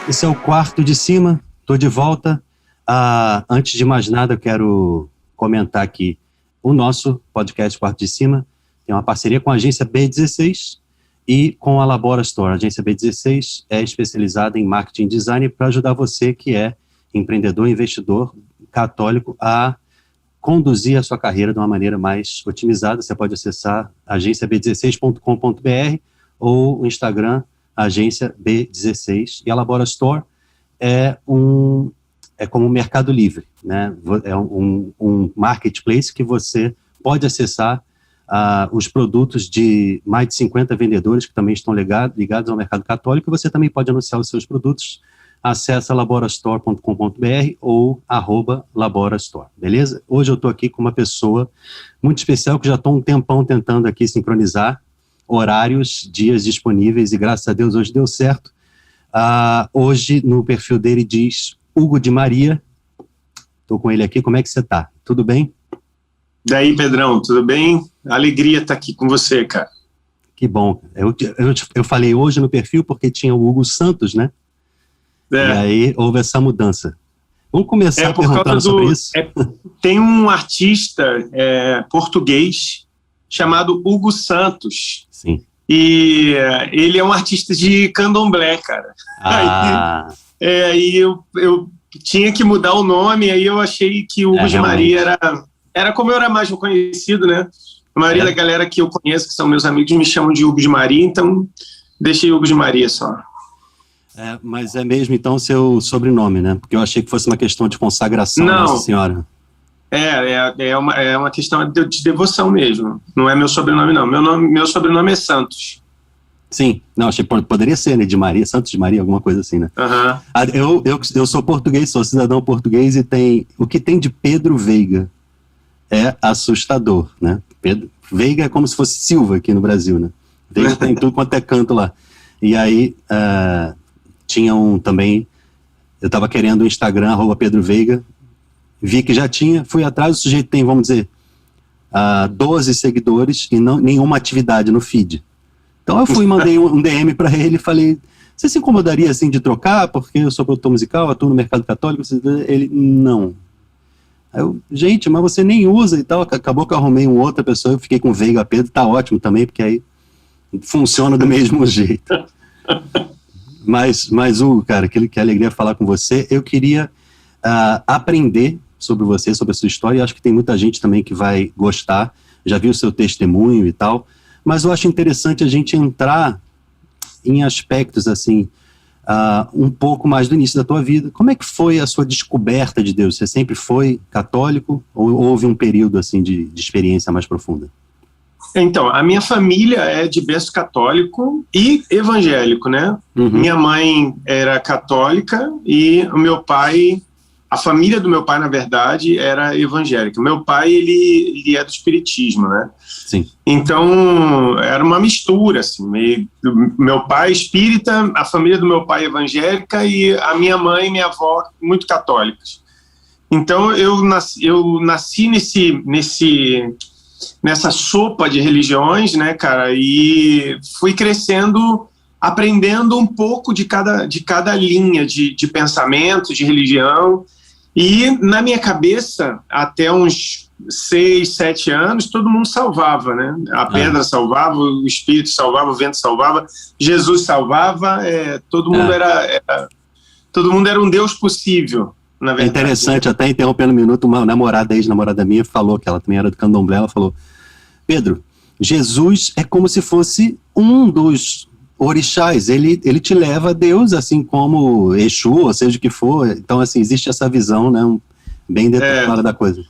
Esse é o Quarto de Cima, estou de volta. Antes de mais nada, eu quero comentar aqui o nosso podcast Quarto de Cima. Tem uma parceria com a agência B16 e com a Labora Store. A agência B16 é especializada em marketing e design para ajudar você que é empreendedor, investidor católico a conduzir a sua carreira de uma maneira mais otimizada. Você pode acessar agenciab16.com.br ou o Instagram agência B16, e a Labora Store é como um Mercado Livre, né? É um marketplace que você pode acessar os produtos de mais de 50 vendedores que também estão ligados ao mercado católico, e você também pode anunciar os seus produtos. Acesse laborastore.com.br ou @laborastore, beleza? Hoje eu estou aqui com uma pessoa muito especial que já estou um tempão tentando aqui sincronizar horários, dias disponíveis, e graças a Deus hoje deu certo. Hoje no perfil dele diz Hugo de Maria. Estou com ele aqui. Como é que você está? Tudo bem? Daí, Pedrão, tudo bem? Alegria estar aqui com você, cara. Que bom. Eu falei hoje no perfil porque tinha o Hugo Santos, né? E aí houve essa mudança. Vamos começar perguntando sobre isso? Tem um artista português chamado Hugo Santos. Sim. E ele é um artista de candomblé, cara. Aí eu tinha que mudar o nome, aí eu achei que Hugo de Maria era como eu era mais conhecido, né? A maioria da galera que eu conheço, que são meus amigos, me chamam de Hugo de Maria, então deixei Hugo de Maria só. Mas é mesmo, então, seu sobrenome, né? Porque eu achei que fosse uma questão de consagração à Nossa Senhora. É uma questão de devoção mesmo. Não é meu sobrenome, não. Meu sobrenome é Santos. Sim. Não, achei que poderia ser, né? De Maria, Santos de Maria, alguma coisa assim, né? Uhum. Eu sou português, sou cidadão português, e o que tem de Pedro Veiga é assustador, né? Veiga é como se fosse Silva aqui no Brasil, né? Veiga tem tudo quanto é canto lá. E aí, tinha também, eu estava querendo o Instagram, @Pedro Veiga, vi que já tinha, fui atrás, o sujeito tem, vamos dizer, 12 seguidores e nenhuma atividade no feed. Então eu fui, mandei um DM para ele e falei, você se incomodaria assim de trocar, porque eu sou produtor musical, atuo no mercado católico? Ele, não. Aí eu, gente, mas você nem usa e tal. Acabou que eu arrumei uma outra pessoa, eu fiquei com Veiga Pedro, tá ótimo também, porque aí funciona do mesmo jeito. Mas Hugo, cara, que alegria falar com você. Eu queria aprender sobre você, sobre a sua história, e acho que tem muita gente também que vai gostar, já viu o seu testemunho e tal, mas eu acho interessante a gente entrar em aspectos assim, um pouco mais do início da tua vida. Como é que foi a sua descoberta de Deus? Você sempre foi católico ou houve um período assim de experiência mais profunda? Então, a minha família é de berço católico e evangélico, né? Uhum. Minha mãe era católica e o meu pai, a família do meu pai, na verdade, era evangélica. Meu pai, ele é do espiritismo, né? Sim. Então, era uma mistura, assim. Meu pai espírita, a família do meu pai evangélica e a minha mãe e minha avó muito católicas. Então, eu nasci nessa sopa de religiões, né, cara, e fui crescendo, aprendendo um pouco de cada linha de pensamento, de religião, e na minha cabeça, até uns 6, 7 anos, todo mundo salvava, né, a pedra salvava, o espírito salvava, o vento salvava, Jesus salvava, todo mundo era um Deus possível. É interessante, até interrompendo um minuto, uma ex-namorada minha falou, que ela também era do candomblé, ela falou, Pedro, Jesus é como se fosse um dos orixás, ele te leva a Deus, assim como Exu, ou seja o que for. Então, assim, existe essa visão, né, bem deturpada da coisa.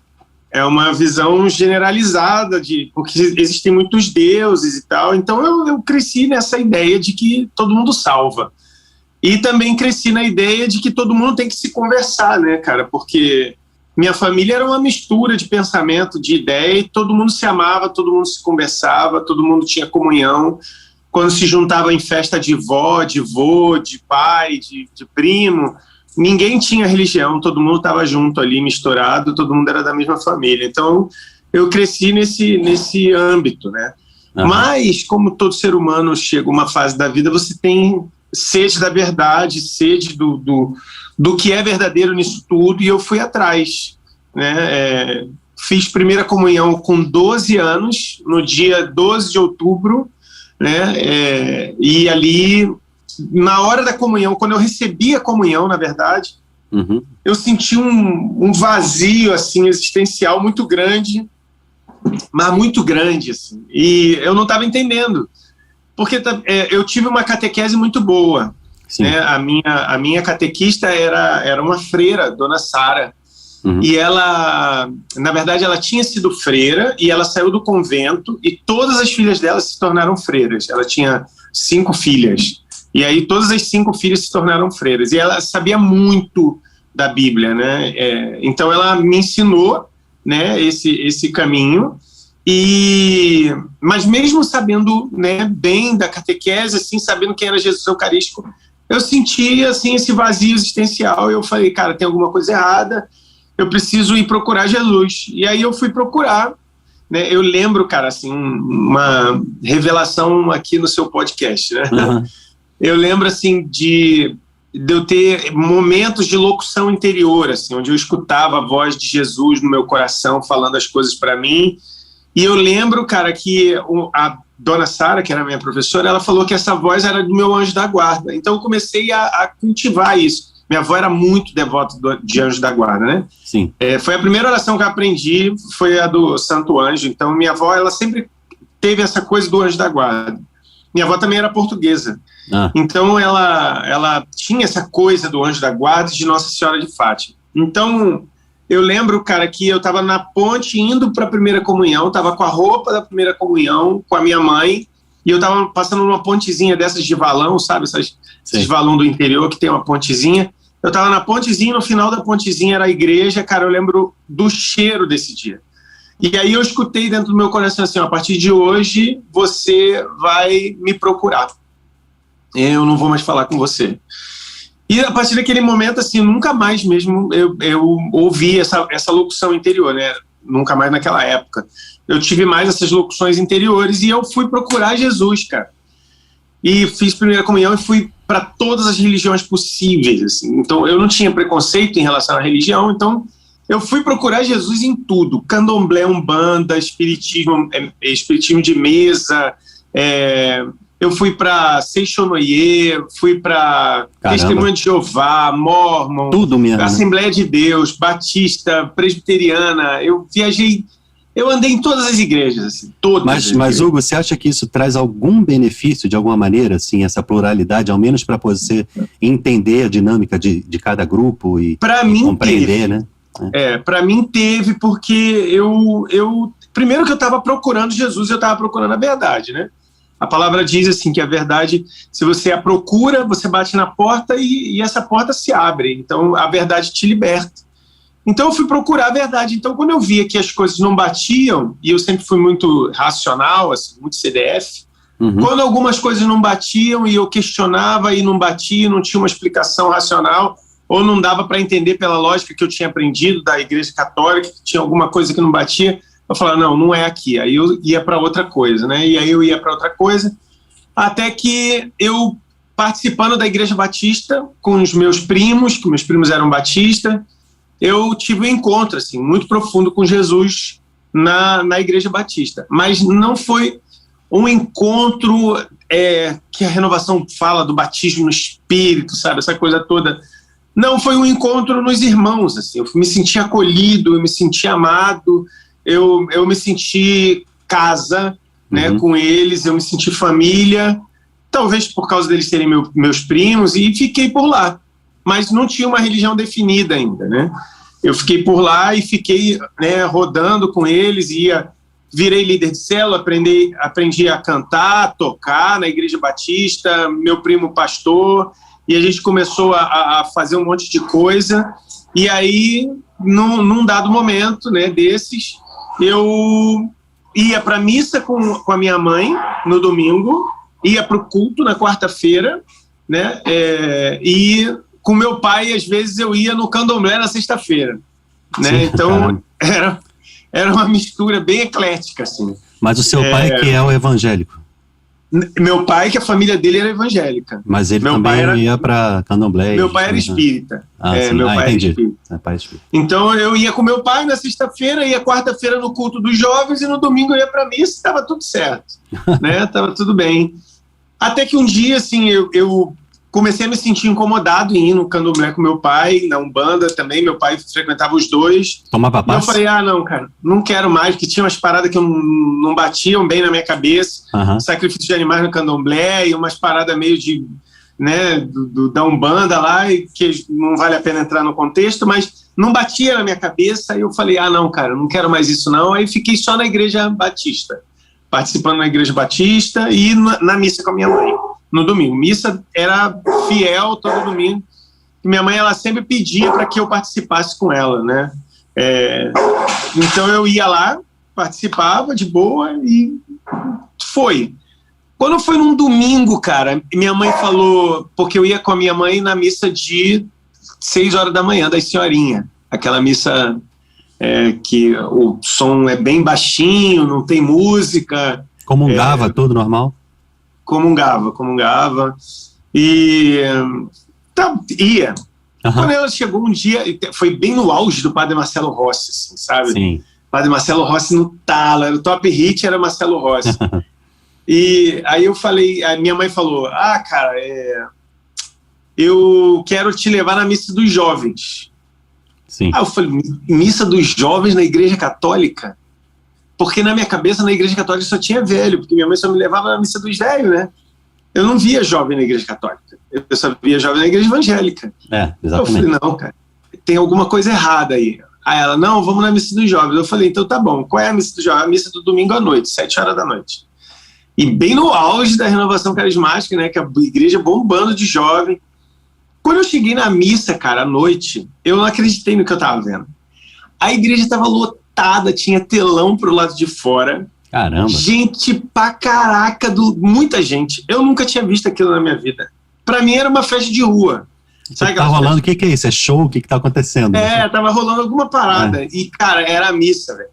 É uma visão generalizada, porque existem muitos deuses e tal, então eu cresci nessa ideia de que todo mundo salva. E também cresci na ideia de que todo mundo tem que se conversar, né, cara? Porque minha família era uma mistura de pensamento, de ideia, e todo mundo se amava, todo mundo se conversava, todo mundo tinha comunhão. quando se juntava em festa de vó, de vô, de pai, de primo, ninguém tinha religião, todo mundo estava junto ali, misturado, todo mundo era da mesma família. Então, eu cresci nesse âmbito, né? Mas, como todo ser humano chega uma fase da vida, você tem sede da verdade, sede do que é verdadeiro nisso tudo, e eu fui atrás, né? Fiz primeira comunhão com 12 anos, no dia 12 de outubro, né? E ali, na hora da comunhão, quando eu recebi a comunhão, na verdade, eu senti um vazio, assim, existencial muito grande, mas muito grande, assim, e eu não estava entendendo, porque eu tive uma catequese muito boa, né? A minha catequista era uma freira, Dona Sara, e ela, na verdade, ela tinha sido freira e ela saiu do convento e todas as filhas dela se tornaram freiras. Ela tinha 5 filhas e aí todas as 5 filhas se tornaram freiras e ela sabia muito da Bíblia, né? Então ela me ensinou, né, esse caminho, mas mesmo sabendo, né, bem da catequese, assim, sabendo quem era Jesus Eucarístico, eu senti assim, esse vazio existencial e eu falei, cara, tem alguma coisa errada, eu preciso ir procurar Jesus. E aí eu fui procurar, né? Eu lembro, cara, assim, uma revelação aqui no seu podcast, né? Eu lembro, assim, de eu ter momentos de locução interior, assim, onde eu escutava a voz de Jesus no meu coração, falando as coisas para mim. E eu lembro, cara, que a Dona Sara, que era minha professora, ela falou que essa voz era do meu anjo da guarda. Então eu comecei a cultivar isso. Minha avó era muito devota de anjo da guarda, né? Sim. Foi a primeira oração que eu aprendi, foi a do Santo Anjo. Então, minha avó, ela sempre teve essa coisa do anjo da guarda. Minha avó também era portuguesa. Então, ela tinha essa coisa do anjo da guarda e de Nossa Senhora de Fátima. Então, eu lembro, cara, que eu estava na ponte indo para a primeira comunhão, estava com a roupa da primeira comunhão, com a minha mãe, e eu estava passando numa pontezinha dessas de valão, sabe? Esses valão do interior que tem uma pontezinha. Eu estava na pontezinha, no final da pontezinha era a igreja, cara, eu lembro do cheiro desse dia. E aí eu escutei dentro do meu coração assim, ó, a partir de hoje você vai me procurar. Eu não vou mais falar com você. E a partir daquele momento, assim, nunca mais mesmo eu ouvi essa locução interior, né? Nunca mais naquela época. Eu tive mais essas locuções interiores e eu fui procurar Jesus, cara. E fiz primeira comunhão e fui para todas as religiões possíveis, assim. Então eu não tinha preconceito em relação à religião, então eu fui procurar Jesus em tudo: candomblé, umbanda, espiritismo de mesa, eu fui para Seixonoye, fui para Testemunha de Jeová, Mórmon, tudo mesmo, Assembleia de Deus, Batista, Presbiteriana. Eu viajei, eu andei em todas as igrejas, assim, todas. Mas Hugo, você acha que isso traz algum benefício de alguma maneira, assim, essa pluralidade, ao menos para você entender a dinâmica de cada grupo e compreender, né? Para mim teve, porque eu primeiro que eu estava procurando Jesus, eu estava procurando a verdade, né? A palavra diz assim, que a verdade, se você a procura, você bate na porta e essa porta se abre. Então, a verdade te liberta. Então, eu fui procurar a verdade. Então, quando eu via que as coisas não batiam, e eu sempre fui muito racional, assim, muito CDF, quando algumas coisas não batiam e eu questionava e não batia, não tinha uma explicação racional, ou não dava para entender pela lógica que eu tinha aprendido da Igreja Católica, que tinha alguma coisa que não batia, eu falava, não é aqui. Aí eu ia para outra coisa, né? E aí eu ia para outra coisa, até que eu, participando da Igreja Batista, com os meus primos, que meus primos eram batistas, eu tive um encontro, assim, muito profundo com Jesus na Igreja Batista. Mas não foi um encontro que a renovação fala do batismo no Espírito, sabe? Essa coisa toda. Não, foi um encontro nos irmãos, assim. Eu me senti acolhido, eu me senti amado, eu me senti casa, né, com eles, eu me senti família, talvez por causa deles serem meus primos, e fiquei por lá. Mas não tinha uma religião definida ainda, né? Eu fiquei por lá e fiquei, né, rodando com eles, virei líder de célula, aprendi a cantar, a tocar na Igreja Batista, meu primo pastor, e a gente começou a fazer um monte de coisa, e aí, num dado momento, né, desses, eu ia para a missa com a minha mãe no domingo, ia para o culto na quarta-feira, né? E com meu pai, às vezes, eu ia no candomblé na sexta-feira, né? Então, era uma mistura bem eclética, assim. Mas o seu pai que é o evangélico? Meu pai, que a família dele era evangélica. Mas ele também ia para candomblé? Meu pai era espírita. Meu pai era espírita. Então eu ia com meu pai na sexta-feira, ia quarta-feira no culto dos jovens e no domingo eu ia para missa e estava tudo certo. Né? Tava tudo bem. Até que um dia, assim, eu comecei a me sentir incomodado em ir no candomblé com meu pai, na Umbanda também, meu pai frequentava os dois. Tomava passe? E eu falei, não, cara, não quero mais, porque tinha umas paradas que não batiam bem na minha cabeça, sacrifício de animais no candomblé e umas paradas meio de, né, da Umbanda lá, que não vale a pena entrar no contexto, mas não batia na minha cabeça, e eu falei, não, cara, não quero mais isso não, aí fiquei só na Igreja Batista, participando na Igreja Batista e na missa com a minha mãe. No domingo. Missa era fiel todo domingo. E minha mãe, ela sempre pedia para que eu participasse com ela, né? Então eu ia lá, participava de boa e foi. Quando foi num domingo, cara, minha mãe falou, porque eu ia com a minha mãe na missa de 6 horas da manhã, das senhorinha. Aquela missa que o som é bem baixinho, não tem música. Comungava tudo normal? Comungava, e ia. Quando ela chegou um dia, foi bem no auge do Padre Marcelo Rossi, assim, sabe? Sim. Padre Marcelo Rossi no talo, era o top hit, era Marcelo Rossi. E aí eu falei, a minha mãe falou, cara, eu quero te levar na missa dos jovens. Sim. Eu falei, missa dos jovens na Igreja Católica? Porque na minha cabeça, na Igreja Católica só tinha velho, porque minha mãe só me levava na missa dos velhos, né? Eu não via jovem na Igreja Católica, eu só via jovem na Igreja Evangélica. Exatamente. Eu falei, não, cara, tem alguma coisa errada aí. Aí ela, não, vamos na missa dos jovens. Eu falei, então tá bom, qual é a missa dos jovens? A missa do domingo à noite, 7 horas da noite. E bem no auge da renovação carismática, né, que a igreja bombando de jovem. Quando eu cheguei na missa, cara, à noite, eu não acreditei no que eu tava vendo. A igreja tava lotada, tinha telão pro lado de fora. Caramba. Gente pra caraca, muita gente. Eu nunca tinha visto aquilo na minha vida. Pra mim era uma festa de rua. Sabe tá rolando, o que é isso? É show? O que tá acontecendo? Tava rolando alguma parada. E, cara, era a missa, velho.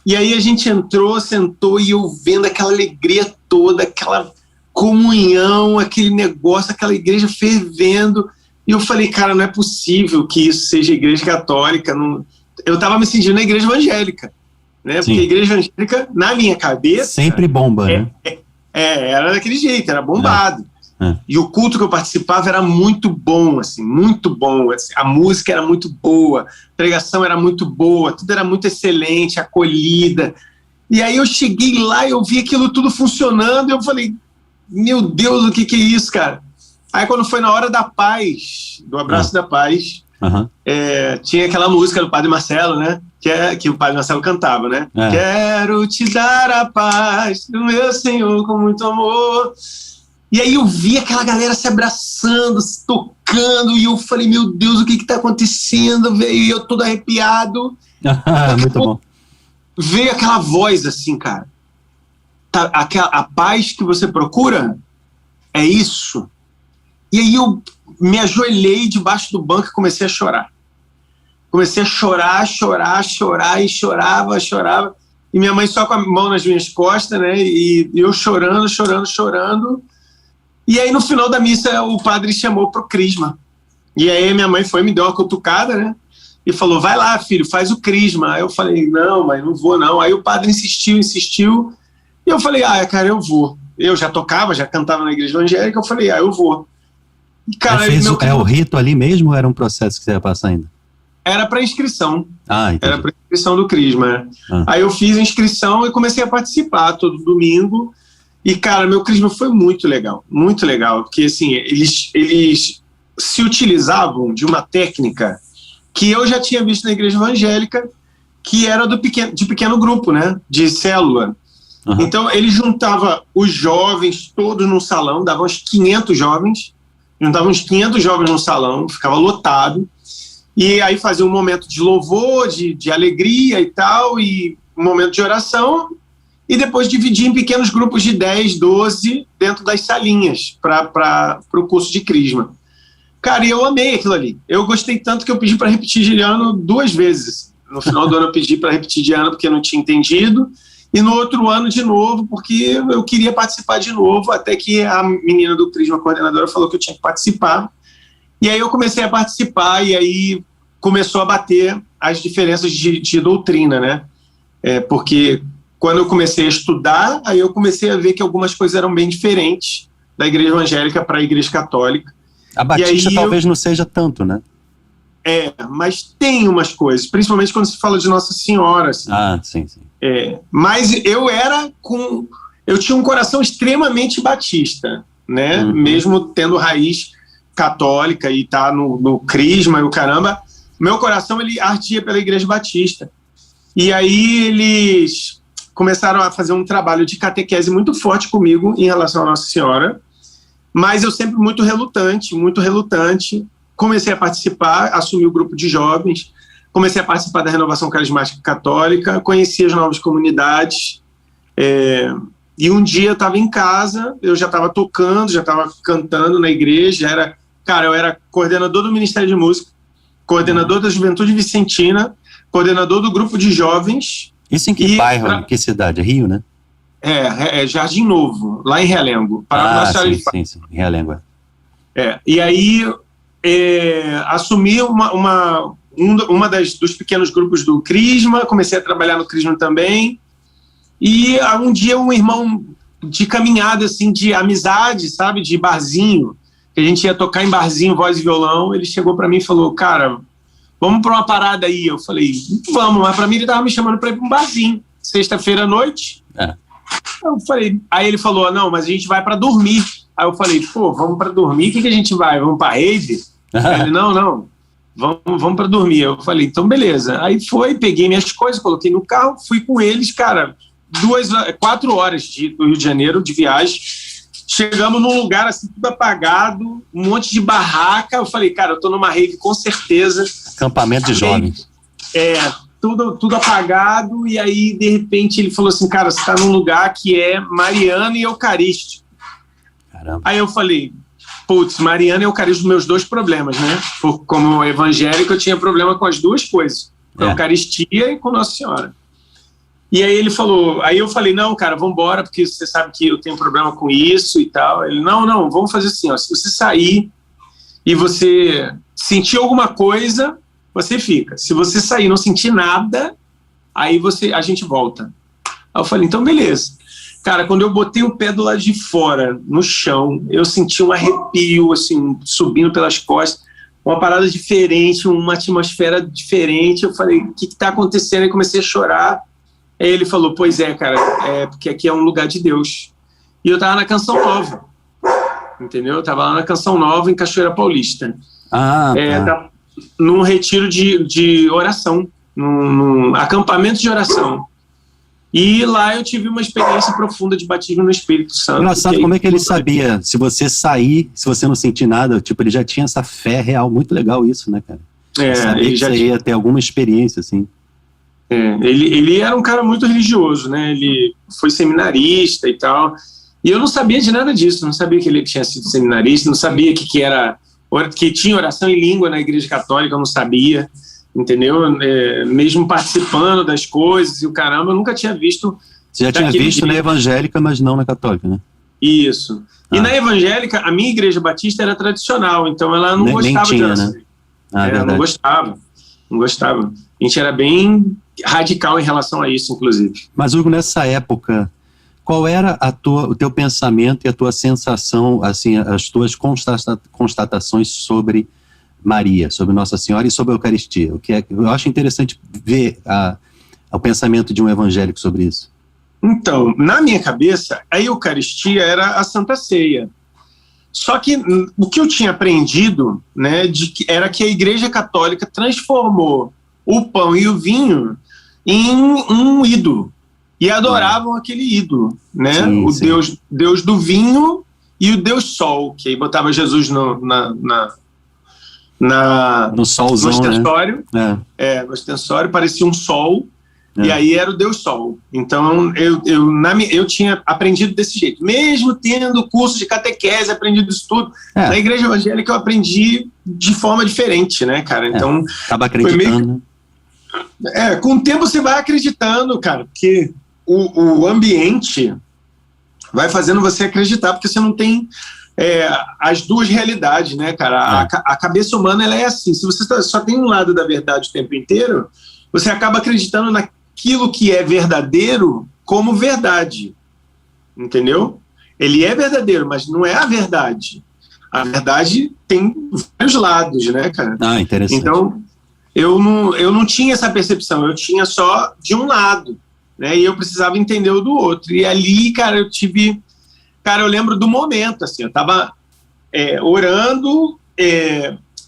E aí a gente entrou, sentou e eu vendo aquela alegria toda, aquela comunhão, aquele negócio, aquela igreja fervendo. E eu falei, cara, não é possível que isso seja igreja católica. Não... Eu tava me sentindo na igreja evangélica, né? Porque a igreja evangélica, na minha cabeça... Sempre bomba, né? Era daquele jeito, era bombado. E o culto que eu participava era muito bom, assim, muito bom. Assim, a música era muito boa, a pregação era muito boa, tudo era muito excelente, acolhida. E aí eu cheguei lá, eu vi aquilo tudo funcionando, e eu falei, meu Deus, o que é isso, cara? Aí quando foi na hora da paz, do abraço da paz, tinha aquela música do Padre Marcelo, né? Que o Padre Marcelo cantava, né? Quero te dar a paz do meu Senhor com muito amor. E aí eu vi aquela galera se abraçando, se tocando, e eu falei, meu Deus, o que tá acontecendo, velho? E eu todo arrepiado. Muito bom. Veio aquela voz assim, cara. A paz que você procura é isso. E aí eu me ajoelhei debaixo do banco e comecei a chorar. Comecei a chorar, e chorava. E minha mãe só com a mão nas minhas costas, né? E eu chorando. E aí, no final da missa, o padre chamou pro crisma. E aí, minha mãe me deu uma cutucada, né? E falou, vai lá, filho, faz o crisma. Aí eu falei, não, mãe, não vou, não. Aí o padre insistiu. E eu falei, cara, eu vou. Eu já tocava, já cantava na igreja evangélica. Eu falei, eu vou. E, cara, o rito ali mesmo ou era um processo que você ia passar ainda? Era para inscrição. Entendi. Era para inscrição do crisma. Aí eu fiz a inscrição e comecei a participar todo domingo. E, cara, meu crisma foi muito legal, porque, assim, eles se utilizavam de uma técnica que eu já tinha visto na igreja evangélica, que era de pequeno grupo, né, de célula. Então, ele juntava os jovens todos num salão, dava uns 500 jovens, num salão, ficava lotado, e aí fazia um momento de louvor, de alegria e tal, e um momento de oração. e depois dividir em pequenos grupos de 10, 12 dentro das salinhas para o curso de Crisma. Cara, e eu amei aquilo ali. Eu gostei tanto que eu pedi para repetir de ano 2 vezes. No final do ano eu pedi para repetir de ano porque eu não tinha entendido, e no outro ano de novo porque eu queria participar de novo, até que a menina do Crisma, a coordenadora, falou que eu tinha que participar. E aí eu comecei a participar, e aí começou a bater as diferenças de doutrina, né? Porque quando eu comecei a estudar, aí eu comecei a ver que algumas coisas eram bem diferentes da igreja evangélica para a igreja católica. A Batista talvez não seja tanto, né? Mas tem umas coisas, principalmente quando se fala de Nossa Senhora. Assim. Sim. Mas eu tinha um coração extremamente batista, né? Mesmo tendo raiz católica e tá no Crisma e o caramba, meu coração ele ardia pela igreja batista. E aí eles começaram a fazer um trabalho de catequese muito forte comigo em relação a Nossa Senhora, mas eu sempre muito relutante, comecei a participar, assumi o grupo de jovens, comecei a participar da Renovação Carismática Católica, conheci as novas comunidades, e um dia eu estava em casa, eu já estava tocando, já estava cantando na igreja, eu era coordenador do Ministério de Música, coordenador da Juventude Vicentina, coordenador do grupo de jovens. Isso em que bairro, em que cidade? Rio, né? Jardim Novo, lá em Realengo. Sim, em Realengo. E aí assumi dos pequenos grupos do Crisma, comecei a trabalhar no Crisma também, e um dia um irmão de caminhada, assim, de amizade, sabe, de barzinho, que a gente ia tocar em barzinho, voz e violão, ele chegou para mim e falou, cara, vamos para uma parada aí. Eu falei, vamos, mas para mim ele tava me chamando para ir para um barzinho, sexta-feira à noite. Eu falei, aí ele falou, não, mas a gente vai para dormir. Aí eu falei, vamos para dormir, o que a gente vai? Vamos para rave? Aí ele, não, vamos para dormir. Eu falei, então beleza. Aí peguei minhas coisas, coloquei no carro, fui com eles, cara, 4 horas do Rio de Janeiro de viagem. Chegamos num lugar assim, tudo apagado, um monte de barraca. Eu falei, cara, eu tô numa rave com certeza. Acampamento de jovens. Tudo apagado. E aí, de repente, ele falou assim, cara, você tá num lugar que é Mariana e Eucarístico. Caramba. Aí eu falei, Mariana e Eucarístico, meus 2 problemas, né? Como evangélico, eu tinha problema com as 2 coisas. Com a Eucaristia e com Nossa Senhora. E aí ele falou, aí eu falei, não, cara, vamos embora, porque você sabe que eu tenho problema com isso e tal. Ele, não, vamos fazer assim, ó, se você sair e você sentir alguma coisa, você fica. Se você sair e não sentir nada, aí a gente volta. Aí eu falei, então beleza. Cara, quando eu botei o pé do lado de fora, no chão, eu senti um arrepio, assim, subindo pelas costas, uma parada diferente, uma atmosfera diferente. Eu falei, o que tá acontecendo? Aí comecei a chorar. Aí ele falou, pois é, cara, porque aqui é um lugar de Deus. E eu tava na Canção Nova, entendeu? Eu tava lá na Canção Nova, em Cachoeira Paulista. Num retiro de oração, num acampamento de oração. E lá eu tive uma experiência profunda de batismo no Espírito Santo. Engraçado, como é que ele sabia? Se você sair, se você não sentir nada, tipo, ele já tinha essa fé real, muito legal isso, né, cara? Sabia que você ia ter alguma experiência, assim. Ele era um cara muito religioso, né? Ele foi seminarista e tal. E eu não sabia de nada disso, não sabia que ele tinha sido seminarista, não sabia que tinha oração em língua na Igreja Católica, eu não sabia, entendeu? Mesmo participando das coisas e o caramba, eu nunca tinha visto. Você já tinha visto na evangélica, mas não na católica, né? Isso. E na evangélica, a minha igreja batista era tradicional, então ela não gostava de oração. Né? Não gostava. A gente era bem radical em relação a isso, inclusive. Mas, Hugo, nessa época, qual era o teu pensamento e a tua sensação, assim, as tuas constatações sobre Maria, sobre Nossa Senhora e sobre a Eucaristia? Eu acho interessante ver o pensamento de um evangélico sobre isso. Então, na minha cabeça, a Eucaristia era a Santa Ceia. Só que o que eu tinha aprendido, né, era que a Igreja Católica transformou o pão e o vinho em um ídolo. E adoravam aquele ídolo, né? Sim. Deus do vinho e o Deus Sol, que aí botava Jesus no solzão, no ostensório. Né? No ostensório, parecia um sol. E aí era o Deus Sol. Então eu tinha aprendido desse jeito. Mesmo tendo curso de catequese, aprendido isso tudo, na igreja evangélica eu aprendi de forma diferente, né, cara? Então, acaba acreditando. Com o tempo você vai acreditando, cara, porque o ambiente vai fazendo você acreditar, porque você não tem as duas realidades, né, cara? A cabeça humana, ela é assim. Se você só tem um lado da verdade o tempo inteiro, você acaba acreditando naquilo que é verdadeiro como verdade, entendeu? Ele é verdadeiro, mas não é a verdade. A verdade tem vários lados, né, cara? Interessante. Então, eu não tinha essa percepção, eu tinha só de um lado, né? E eu precisava entender o do outro. E ali, cara, eu lembro do momento, assim, eu tava orando,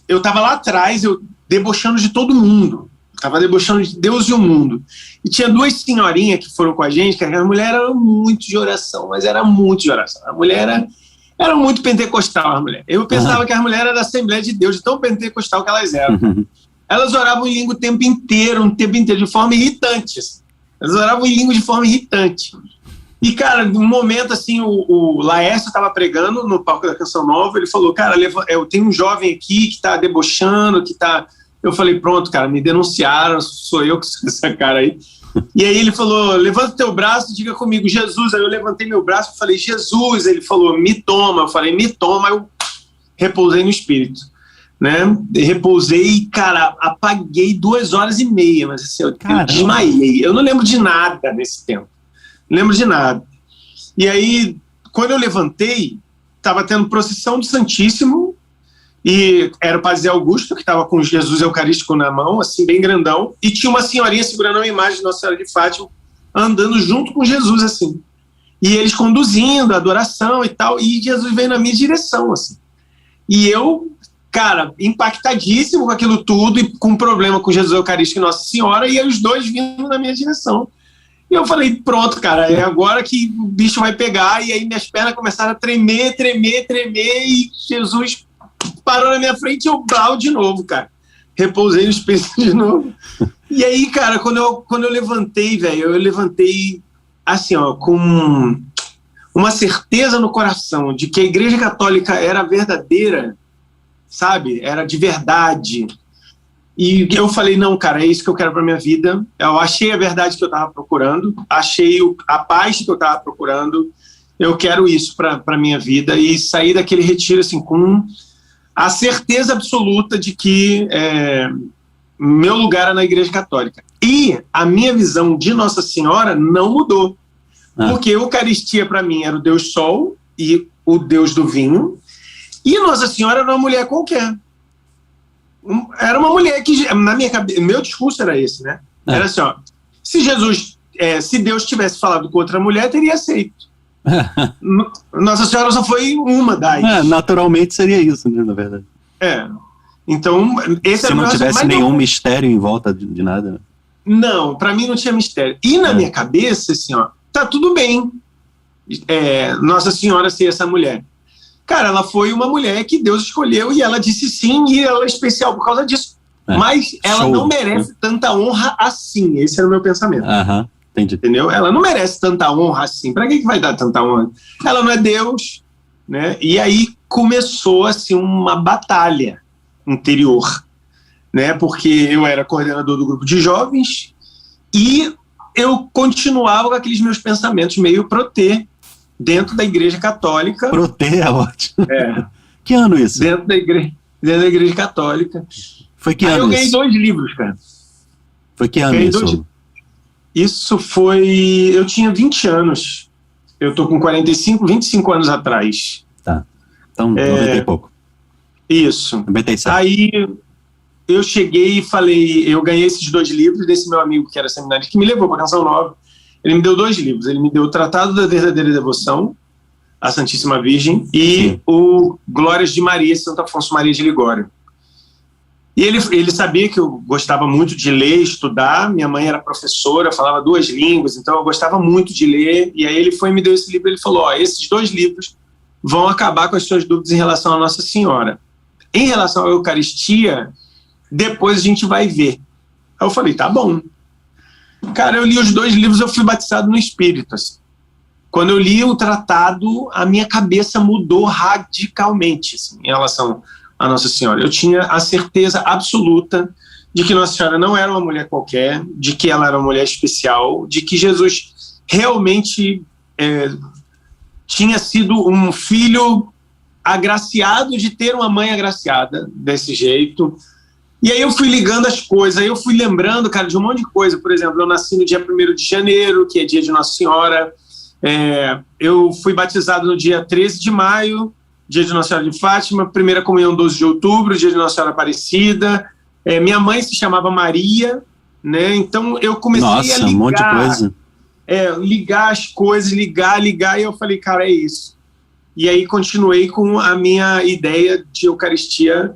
eu tava lá atrás, eu debochando de todo mundo. Tava debochando de Deus e o mundo. E tinha duas senhorinhas que foram com a gente, que a mulher era muito de oração, mas era muito de oração. A mulher era muito pentecostal, a mulher. Eu pensava que as mulheres eram da Assembleia de Deus, de tão pentecostal que elas eram. Elas oravam em língua o tempo inteiro, de forma irritante. Assim. Elas oravam em língua de forma irritante. E, cara, num momento, assim, o Laércio estava pregando no palco da Canção Nova, ele falou, cara, eu tenho um jovem aqui que está debochando, que está... Eu falei, pronto, cara, me denunciaram, sou eu que sou essa cara aí. E aí ele falou, levanta o teu braço e diga comigo, Jesus. Aí eu levantei meu braço e falei, Jesus. Ele falou, me toma. Eu falei, me toma. Eu repousei no Espírito, né? Repousei e, cara, apaguei 2h30, mas assim, eu desmaiei. Eu não lembro de nada nesse tempo. Não lembro de nada. E aí, quando eu levantei, estava tendo procissão do Santíssimo, e era o Padre Zé Augusto, que estava com Jesus Eucarístico na mão, assim, bem grandão, e tinha uma senhorinha segurando uma imagem de Nossa Senhora de Fátima, andando junto com Jesus, assim. E eles conduzindo a adoração e tal, e Jesus veio na minha direção, assim. E eu, cara, impactadíssimo com aquilo tudo, e com problema com Jesus Eucarístico e Nossa Senhora, e os dois vindo na minha direção. E eu falei, pronto, cara, é agora que o bicho vai pegar, e aí minhas pernas começaram a tremer, e Jesus parou na minha frente e eu blau de novo, cara. Repousei no espelho de novo. E aí, cara, quando eu levantei, velho, eu levantei assim, ó, com uma certeza no coração de que a Igreja Católica era verdadeira, sabe? Era de verdade. E eu falei, não, cara, é isso que eu quero pra minha vida. Eu achei a verdade que eu tava procurando, achei a paz que eu tava procurando. Eu quero isso pra minha vida. E sair daquele retiro, assim, com a certeza absoluta de que meu lugar é na Igreja Católica. E a minha visão de Nossa Senhora não mudou. Porque a Eucaristia, para mim, era o Deus Sol e o Deus do vinho. E Nossa Senhora era uma mulher qualquer. Era uma mulher que, na minha cabeça, meu discurso era esse, né? Era assim, ó, se Deus tivesse falado com outra mulher, teria aceito. Nossa Senhora só foi uma das. Naturalmente seria isso, né, na verdade. Então, esse se não tivesse nenhum mistério em volta de nada. Não, pra mim não tinha mistério. E na minha cabeça, assim, ó, tá tudo bem. Nossa Senhora ser essa mulher. Cara, ela foi uma mulher que Deus escolheu e ela disse sim, e ela é especial por causa disso. Mas ela não merece tanta honra assim. Esse era o meu pensamento. Entendi. Entendeu? Ela não merece tanta honra assim. Pra que vai dar tanta honra? Ela não é Deus, né? E aí começou assim uma batalha interior, né? Porque eu era coordenador do grupo de jovens e eu continuava com aqueles meus pensamentos meio protê dentro da Igreja Católica. Protê é ótimo. Que ano isso? Dentro da Igreja Católica. Foi que aí ano eu ganhei isso? 2 livros, cara. Foi que ano isso? Isso foi... Eu tinha 20 anos. Eu tô com 25 anos atrás. Tá. Então, 90 e pouco. Isso. 97. Aí eu cheguei e falei... Eu ganhei esses 2 livros desse meu amigo que era seminarista, que me levou pra Canção Nova. Ele me deu 2 livros. Ele me deu o Tratado da Verdadeira Devoção à Santíssima Virgem e o Glórias de Maria, Santo Afonso Maria de Ligório. E ele sabia que eu gostava muito de ler, estudar. Minha mãe era professora, falava 2 línguas, então eu gostava muito de ler. E aí ele foi e me deu esse livro. Ele falou, esses 2 livros vão acabar com as suas dúvidas em relação a Nossa Senhora. Em relação à Eucaristia, depois a gente vai ver. Aí eu falei, tá bom. Cara, eu li os 2 livros, eu fui batizado no Espírito, assim. Quando eu li o tratado, a minha cabeça mudou radicalmente, assim, em relação à Nossa Senhora. Eu tinha a certeza absoluta de que Nossa Senhora não era uma mulher qualquer, de que ela era uma mulher especial, de que Jesus realmente tinha sido um filho agraciado de ter uma mãe agraciada desse jeito. E aí eu fui ligando as coisas, aí eu fui lembrando, cara, de um monte de coisa. Por exemplo, eu nasci no dia 1º de janeiro, que é dia de Nossa Senhora. Eu fui batizado no dia 13 de maio, dia de Nossa Senhora de Fátima. Primeira comunhão 12 de outubro, dia de Nossa Senhora Aparecida. Minha mãe se chamava Maria, né? Então eu comecei a ligar. Um monte de coisa. Ligar as coisas, ligar, e eu falei, cara, é isso. E aí continuei com a minha ideia de Eucaristia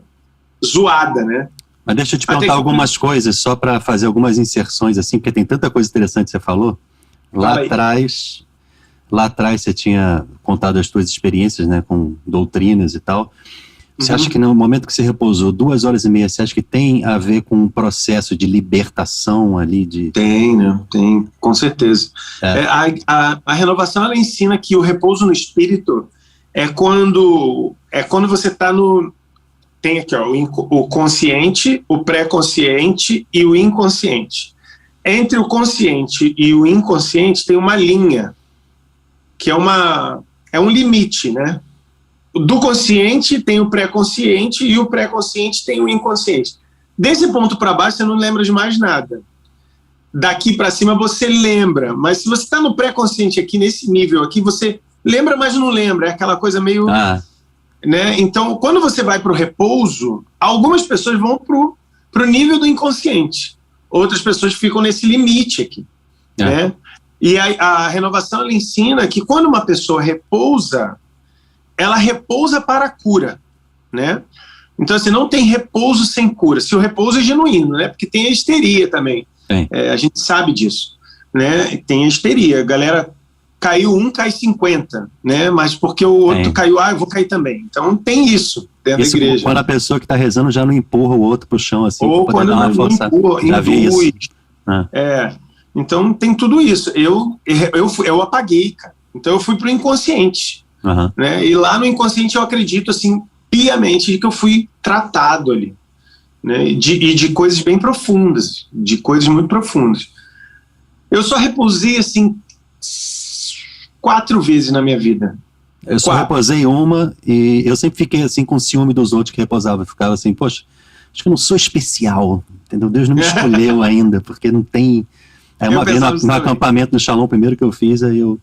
zoada, né? Mas deixa eu te perguntar algumas coisas, só para fazer algumas inserções, assim, porque tem tanta coisa interessante que você falou. Lá atrás você tinha contado as suas experiências, né, com doutrinas e tal. Você acha que no momento que você repousou 2h30, você acha que tem a ver com um processo de libertação ali? Tem, né? Tem, com certeza. A renovação, ela ensina que o repouso no Espírito é quando você está no... Tem aqui, ó, o consciente, o pré-consciente e o inconsciente. Entre o consciente e o inconsciente tem uma linha, que é um limite, né? Do consciente tem o pré-consciente e o pré-consciente tem o inconsciente. Desse ponto para baixo você não lembra de mais nada. Daqui para cima você lembra, mas se você está no pré-consciente aqui, nesse nível aqui, você lembra, mas não lembra. É aquela coisa meio... Né? Então, quando você vai para o repouso, algumas pessoas vão para o nível do inconsciente. Outras pessoas ficam nesse limite aqui. Né? E a renovação, ela ensina que quando uma pessoa repousa, ela repousa para a cura. Né? Então, assim, não tem repouso sem cura. Se o repouso é genuíno, né? Porque tem a histeria também. A gente sabe disso. Né? Tem a histeria. A galera... Caiu cai 50, né? Mas porque o outro caiu, eu vou cair também. Então tem isso dentro da igreja. Quando a pessoa que está rezando já não empurra o outro para o chão, assim, ou quando não induz. Então tem tudo isso. Eu apaguei, cara. Então eu fui para o inconsciente. Né? E lá no inconsciente eu acredito, assim, piamente que eu fui tratado ali. Né? De coisas bem profundas, de coisas muito profundas. Eu só repousei, assim, 4 vezes na minha vida. Eu só reposei uma e eu sempre fiquei assim com ciúme dos outros que reposavam. Eu ficava assim, poxa, acho que eu não sou especial, entendeu? Deus não me escolheu ainda, porque não tem... Uma vez no acampamento no Shalom primeiro que eu fiz, aí eu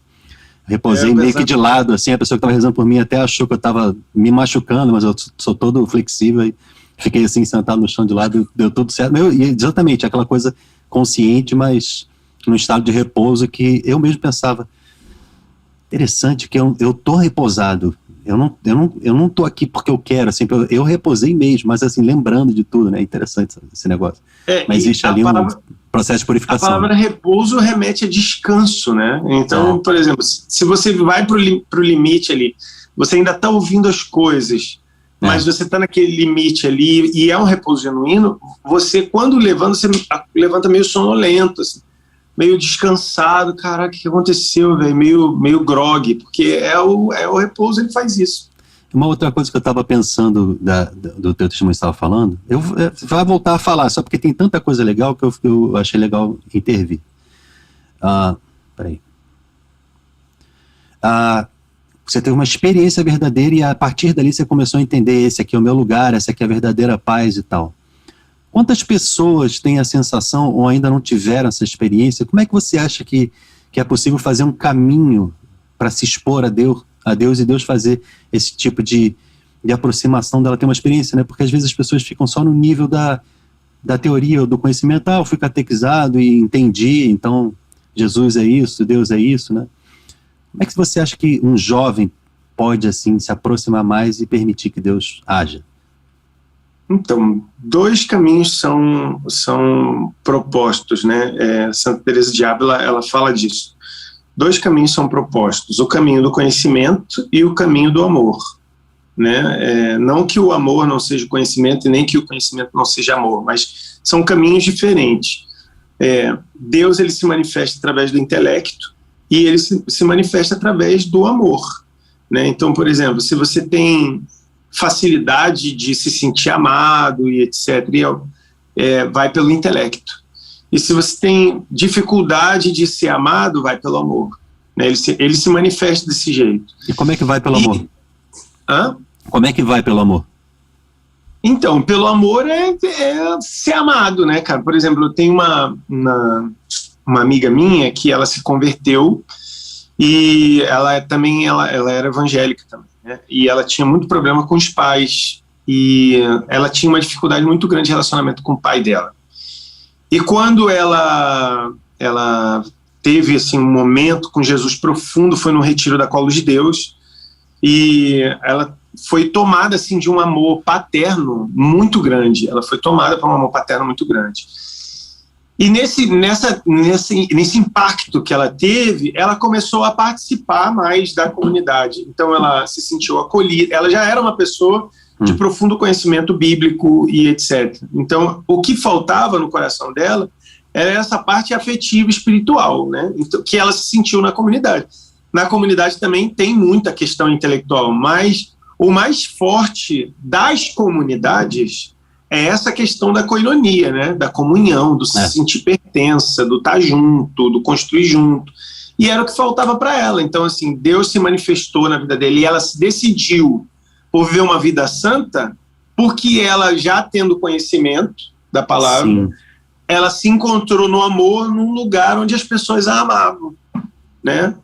reposei meio que de lado, assim, a pessoa que estava rezando por mim até achou que eu estava me machucando, mas eu sou todo flexível e fiquei assim, sentado no chão de lado, deu tudo certo. E exatamente, aquela coisa consciente, mas num estado de repouso que eu mesmo pensava, interessante que eu tô repousado, eu não tô aqui porque eu quero, assim, eu reposei mesmo, mas assim, lembrando de tudo, né, interessante esse negócio. Mas existe ali um processo de purificação. A palavra repouso remete a descanso, né, então, por exemplo, se você vai pro limite ali, você ainda tá ouvindo as coisas, mas você tá naquele limite ali, e é um repouso genuíno, você, quando levanta, você levanta meio sonolento, assim, meio descansado, caraca, o que aconteceu, velho? Meio grog, porque é o repouso, ele faz isso. Uma outra coisa que eu estava pensando do teu testemunho que você estava falando, eu vou voltar a falar, só porque tem tanta coisa legal que eu achei legal intervir. Peraí. Você teve uma experiência verdadeira e a partir dali você começou a entender, esse aqui é o meu lugar, essa aqui é a verdadeira paz e tal. Quantas pessoas têm a sensação ou ainda não tiveram essa experiência? Como é que você acha que é possível fazer um caminho para se expor a Deus e Deus fazer esse tipo de aproximação dela ter uma experiência, né? Porque às vezes as pessoas ficam só no nível da teoria ou do conhecimento. Eu fui catequizado e entendi, então Jesus é isso, Deus é isso, né? Como é que você acha que um jovem pode, assim, se aproximar mais e permitir que Deus haja? Então, 2 caminhos são propostos, né? Santa Teresa de Ávila, ela fala disso. 2 caminhos são propostos, o caminho do conhecimento e o caminho do amor, né? Não que o amor não seja conhecimento e nem que o conhecimento não seja amor, mas são caminhos diferentes. Deus ele se manifesta através do intelecto e ele se manifesta através do amor, né? Então, por exemplo, se você tem facilidade de se sentir amado e etc., vai pelo intelecto. E se você tem dificuldade de ser amado, vai pelo amor, né? Ele se manifesta desse jeito. E como é que vai pelo amor? Hã? Como é que vai pelo amor? Então, pelo amor é ser amado, né, cara? Por exemplo, eu tenho uma amiga minha que ela se converteu e ela era evangélica também, né? E ela tinha muito problema com os pais e ela tinha uma dificuldade muito grande de relacionamento com o pai dela. E quando ela teve assim, um momento com Jesus profundo, foi no retiro da Colo de Deus, e ela foi tomada assim, de um amor paterno muito grande. Ela foi tomada por um amor paterno muito grande. E nesse impacto que ela teve, ela começou a participar mais da comunidade. Então ela se sentiu acolhida. Ela já era uma pessoa de profundo conhecimento bíblico e etc. Então, o que faltava no coração dela era essa parte afetiva espiritual, né? Então, que ela se sentiu na comunidade. Na comunidade também tem muita questão intelectual, mas o mais forte das comunidades é essa questão da koinonia, né? Da comunhão, do se sentir pertença, do estar junto, do construir junto. E era o que faltava para ela. Então, assim, Deus se manifestou na vida dele e ela se decidiu por viver uma vida santa, porque ela, já tendo conhecimento da palavra, sim, ela se encontrou no amor num lugar onde as pessoas a amavam, né?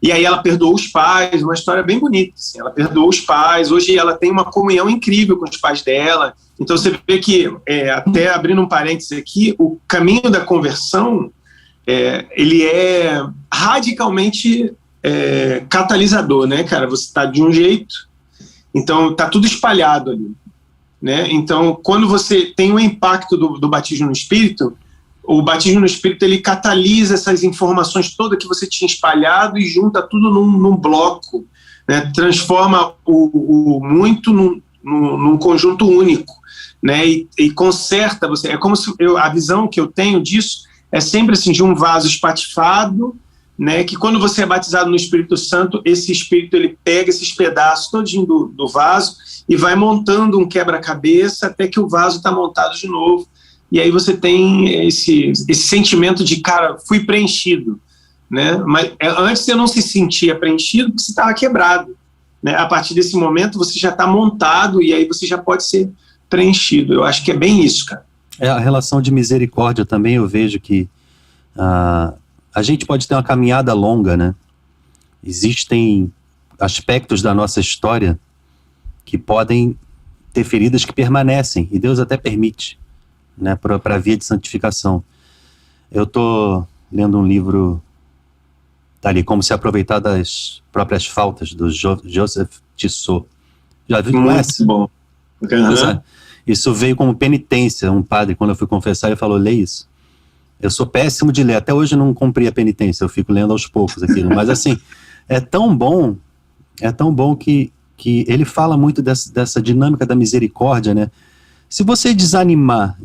E aí ela perdoou os pais, uma história bem bonita, assim, ela perdoou os pais, hoje ela tem uma comunhão incrível com os pais dela. Então você vê que, até abrindo um parênteses aqui, o caminho da conversão, ele é radicalmente catalisador, né, cara? Você está de um jeito, então está tudo espalhado ali, né? Então, quando você tem o impacto do batismo no Espírito, o batismo no Espírito ele catalisa essas informações todas que você tinha espalhado e junta tudo num bloco, né? Transforma o muito num conjunto único, né? E conserta você. É como se a visão que eu tenho disso é sempre assim, de um vaso espatifado, né, que quando você é batizado no Espírito Santo, esse Espírito ele pega esses pedaços todinho do vaso e vai montando um quebra-cabeça até que o vaso está montado de novo. E aí você tem esse sentimento de, cara, fui preenchido, né? Mas antes você não se sentia preenchido porque você estava quebrado, né? A partir desse momento você já está montado e aí você já pode ser preenchido. Eu acho que é bem isso, cara. A relação de misericórdia também, eu vejo que a gente pode ter uma caminhada longa, né? Existem aspectos da nossa história que podem ter feridas que permanecem, e Deus até permite, né, para a via de santificação. Eu estou lendo um livro, tá ali, Como Se Aproveitar das Próprias Faltas, do Joseph Tissot. Já viu? Muito bom. Uhum. Isso veio como penitência. Um padre, quando eu fui confessar, ele falou, lê isso. Eu sou péssimo de ler, até hoje eu não cumpri a penitência, eu fico lendo aos poucos aquilo, mas assim, é tão bom que ele fala muito dessa dinâmica da misericórdia, né? Se você desanimar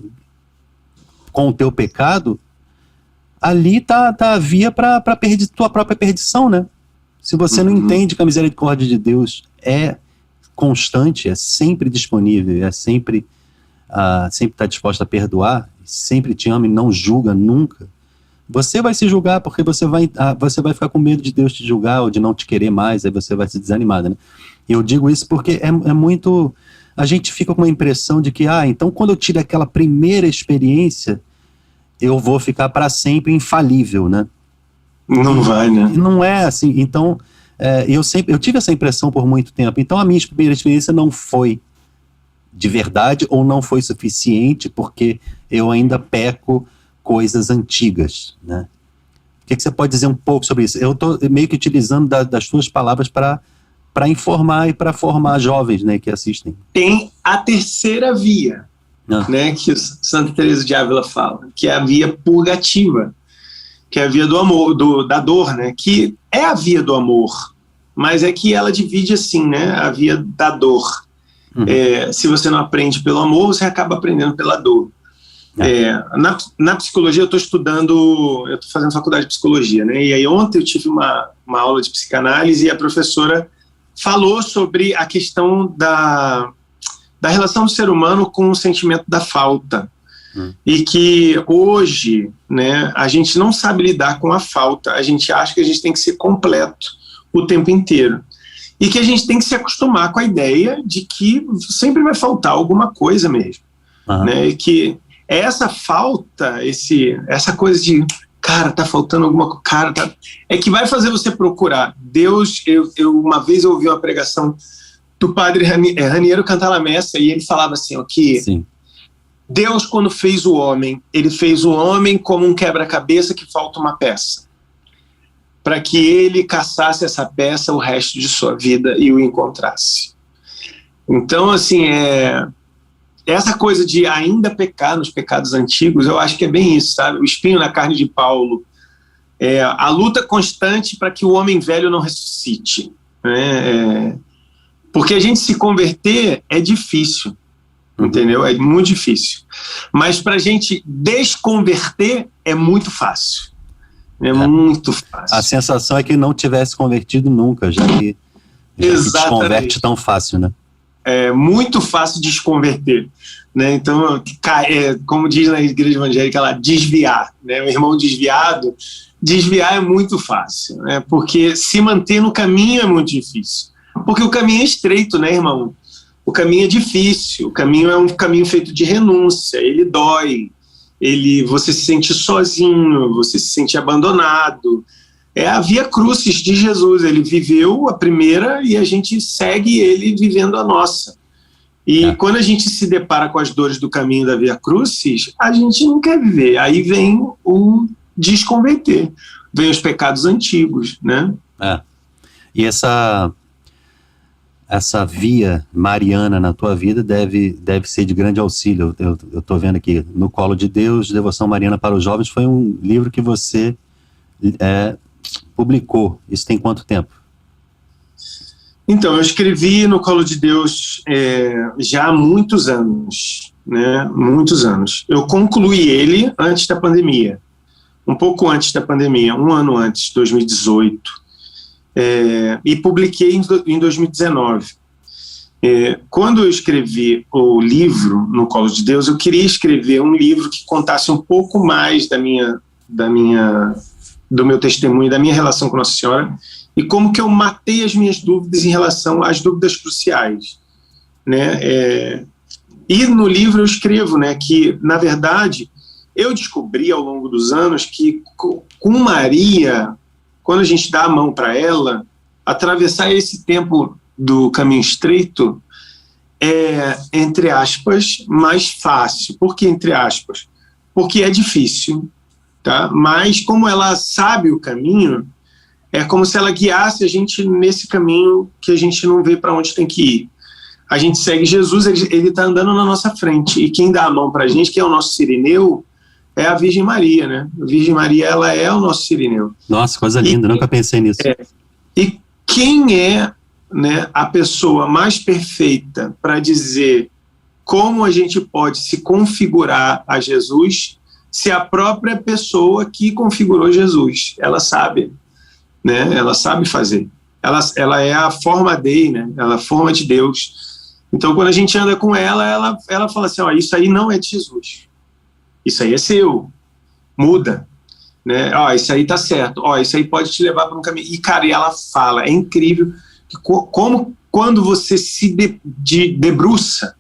com o teu pecado, ali tá a via para tua própria perdição, né? Se você não entende que a misericórdia de Deus é constante, é sempre disponível, é sempre está disposto a perdoar, sempre te ama e não julga nunca, você vai se julgar porque você vai ficar com medo de Deus te julgar ou de não te querer mais, aí você vai se desanimar, né? Eu digo isso porque é muito... A gente fica com uma impressão de que, então quando eu tiro aquela primeira experiência, eu vou ficar para sempre infalível, né? Não vai, né? Não é assim. Então, eu tive essa impressão por muito tempo. Então a minha primeira experiência não foi de verdade ou não foi suficiente porque eu ainda peco coisas antigas, né? O que você pode dizer um pouco sobre isso? Eu estou meio que utilizando das suas palavras para informar e para formar jovens, né, que assistem. Tem a terceira via, né, que Santa Teresa de Ávila fala, que é a via purgativa, que é a via do amor, da dor, né, que é a via do amor, mas é que ela divide assim, né, a via da dor. Se você não aprende pelo amor, você acaba aprendendo pela dor. Na psicologia eu estou fazendo faculdade de psicologia, né? E aí ontem eu tive uma aula de psicanálise e a professora falou sobre a questão da relação do ser humano com o sentimento da falta. E que hoje, né, a gente não sabe lidar com a falta, a gente acha que a gente tem que ser completo o tempo inteiro. E que a gente tem que se acostumar com a ideia de que sempre vai faltar alguma coisa mesmo. Né? E que essa falta, essa coisa de, cara, tá faltando alguma coisa, é que vai fazer você procurar. Deus, eu uma vez eu ouvi uma pregação do padre Raniero Cantalamessa e ele falava assim, que Sim. Deus, quando fez o homem, ele fez o homem como um quebra-cabeça que falta uma peça, para que ele caçasse essa peça o resto de sua vida e o encontrasse. Então, assim, essa coisa de ainda pecar nos pecados antigos, eu acho que é bem isso, sabe? O espinho na carne de Paulo, a luta constante para que o homem velho não ressuscite. Né? Porque a gente se converter é difícil. Entendeu? É muito difícil. Mas para a gente desconverter é muito fácil. Muito fácil. A sensação é que não tivesse convertido nunca, já que desconverte tão fácil, né? É muito fácil desconverter. Né? Então, como diz na igreja evangélica lá, desviar. Né? O irmão desviar é muito fácil. Né? Porque se manter no caminho é muito difícil. Porque o caminho é estreito, né, irmão? O caminho é difícil, o caminho é um caminho feito de renúncia, ele dói, você se sente sozinho, você se sente abandonado. É a via crucis de Jesus, ele viveu a primeira e a gente segue ele vivendo a nossa. E quando a gente se depara com as dores do caminho da via crucis, a gente não quer viver. Aí vem o desconverter, vem os pecados antigos, né? E essa via mariana na tua vida deve ser de grande auxílio. Eu estou vendo aqui, No Colo de Deus, Devoção Mariana para os Jovens, foi um livro que você publicou. Isso tem quanto tempo? Então, eu escrevi No Colo de Deus já há muitos anos, né? Muitos anos. Eu concluí ele antes da pandemia, um pouco antes da pandemia, um ano antes, 2018. E publiquei em 2019. Quando eu escrevi o livro No Colo de Deus, eu queria escrever um livro que contasse um pouco mais do meu testemunho, da minha relação com Nossa Senhora, e como que eu matei as minhas dúvidas em relação às dúvidas cruciais. Né? E no livro eu escrevo, né, que, na verdade, eu descobri ao longo dos anos que com Maria, quando a gente dá a mão para ela, atravessar esse tempo do caminho estreito é, entre aspas, mais fácil. Por que entre aspas? Porque é difícil, tá? Mas como ela sabe o caminho, é como se ela guiasse a gente nesse caminho que a gente não vê para onde tem que ir. A gente segue Jesus, ele está andando na nossa frente, e quem dá a mão para a gente, que é o nosso Cirineu, é a Virgem Maria, né? A Virgem Maria, ela é o nosso Cirineu. Nossa, coisa linda, nunca pensei nisso. E quem é, né, a pessoa mais perfeita para dizer como a gente pode se configurar a Jesus, se a própria pessoa que configurou Jesus, ela sabe, né? Ela sabe fazer. Ela é a forma Dei, né? Ela é a forma de Deus. Então, quando a gente anda com ela fala assim, ó, isso aí não é de Jesus. Isso aí é seu, muda, né? Ó, isso aí tá certo, ó, isso aí pode te levar para um caminho. E, cara, ela fala, é incrível, como quando você se debruça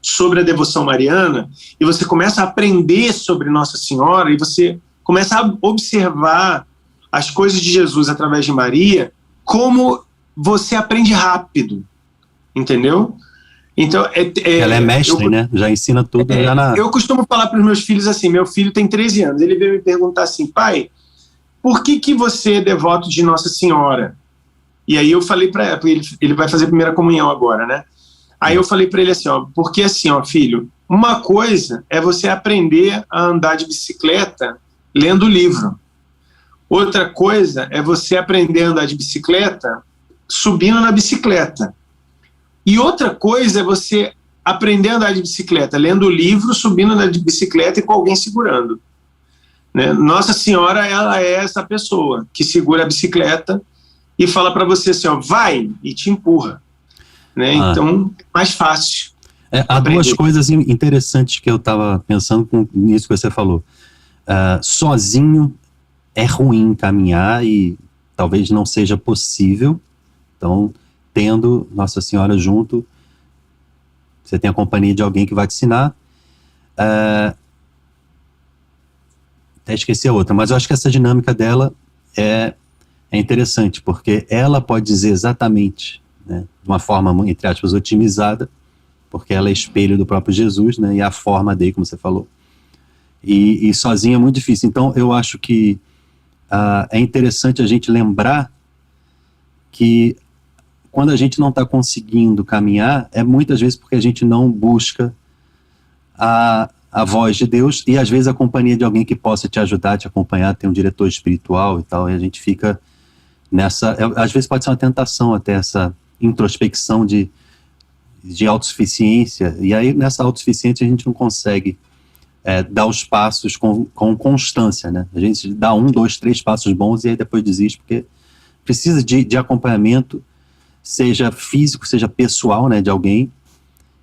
sobre a devoção mariana, e você começa a aprender sobre Nossa Senhora, e você começa a observar as coisas de Jesus através de Maria, como você aprende rápido, entendeu? Então, ela é mestre, né? Já ensina tudo. Eu costumo falar para os meus filhos assim, meu filho tem 13 anos, ele veio me perguntar assim, pai, por que você é devoto de Nossa Senhora? E aí eu falei para ele vai fazer a primeira comunhão agora, né? Aí eu falei para ele assim, ó, porque assim, ó, filho, uma coisa é você aprender a andar de bicicleta lendo livro. Outra coisa é você aprender a andar de bicicleta subindo na bicicleta. E outra coisa é você aprender a andar de bicicleta, lendo o livro, subindo na bicicleta e com alguém segurando. Né? Nossa Senhora, ela é essa pessoa que segura a bicicleta e fala para você assim, ó, vai, e te empurra. Né? Então, é mais fácil. Há duas coisas interessantes que eu estava pensando nisso que você falou. Sozinho é ruim caminhar e talvez não seja possível. Então, tendo Nossa Senhora junto, você tem a companhia de alguém que vai te ensinar. Até esqueci a outra, mas eu acho que essa dinâmica dela é interessante, porque ela pode dizer exatamente, né, de uma forma, entre aspas, otimizada, porque ela é espelho do próprio Jesus, né, e a forma dele, como você falou. E sozinha é muito difícil. Então, eu acho que é interessante a gente lembrar que quando a gente não está conseguindo caminhar, é muitas vezes porque a gente não busca a voz de Deus e às vezes a companhia de alguém que possa te ajudar, te acompanhar, tem um diretor espiritual e tal, e a gente fica nessa... às vezes pode ser uma tentação até essa introspecção de autossuficiência, e aí nessa autossuficiência a gente não consegue dar os passos com constância, né? A gente dá 1, 2, 3 passos bons e aí depois desiste, porque precisa de acompanhamento, seja físico, seja pessoal, né, de alguém,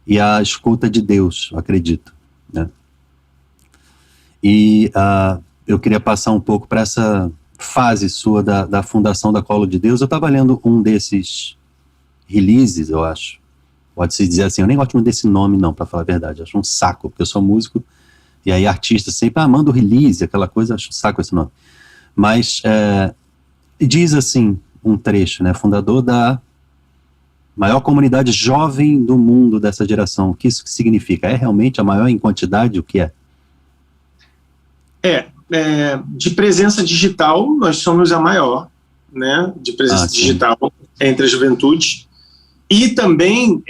e a escuta de Deus, eu acredito, né? E eu queria passar um pouco para essa fase sua da fundação da Colo de Deus. Eu estava lendo um desses releases, eu acho, pode-se dizer assim, eu nem gosto muito desse nome não, para falar a verdade, eu acho um saco, porque eu sou músico, e aí artista sempre, manda o release, aquela coisa, acho um saco esse nome. Mas diz assim, um trecho, né, fundador da maior comunidade jovem do mundo dessa geração. O que isso significa? É realmente a maior em quantidade? O que é? De presença digital, nós somos a maior, né, de presença digital entre a juventude. E também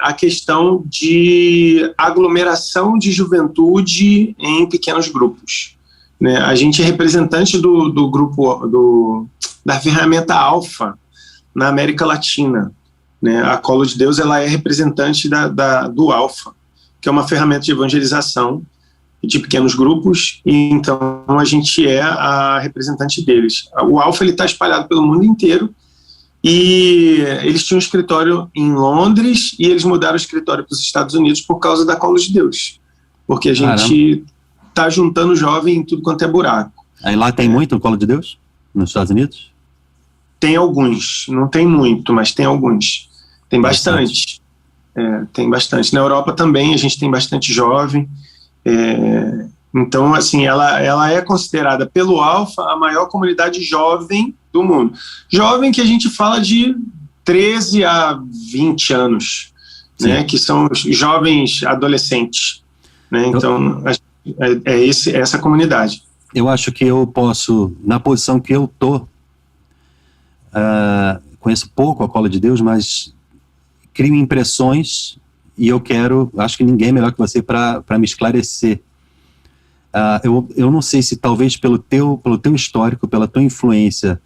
a questão de aglomeração de juventude em pequenos grupos. Né? A gente é representante do grupo, da ferramenta Alpha na América Latina. Né? A Colo de Deus ela é representante do Alpha, que é uma ferramenta de evangelização de pequenos grupos, e então a gente é a representante deles. O Alpha está espalhado pelo mundo inteiro, e eles tinham um escritório em Londres e eles mudaram o escritório para os Estados Unidos por causa da Colo de Deus, porque a gente está juntando jovem em tudo quanto é buraco. Aí lá tem muito o Colo de Deus? Nos Estados Unidos? Tem alguns, não tem muito, mas tem alguns. Tem bastante. Tem bastante. Na Europa também a gente tem bastante jovem. Então, assim, ela é considerada pelo Alpha a maior comunidade jovem do mundo. Jovem que a gente fala de 13 a 20 anos, né, que são os jovens adolescentes. Né, então, essa comunidade. Eu acho que eu posso, na posição que eu estou, conheço pouco a Colo de Deus, mas crio impressões e acho que ninguém é melhor que você para me esclarecer. Eu não sei se talvez pelo teu histórico, pela tua influência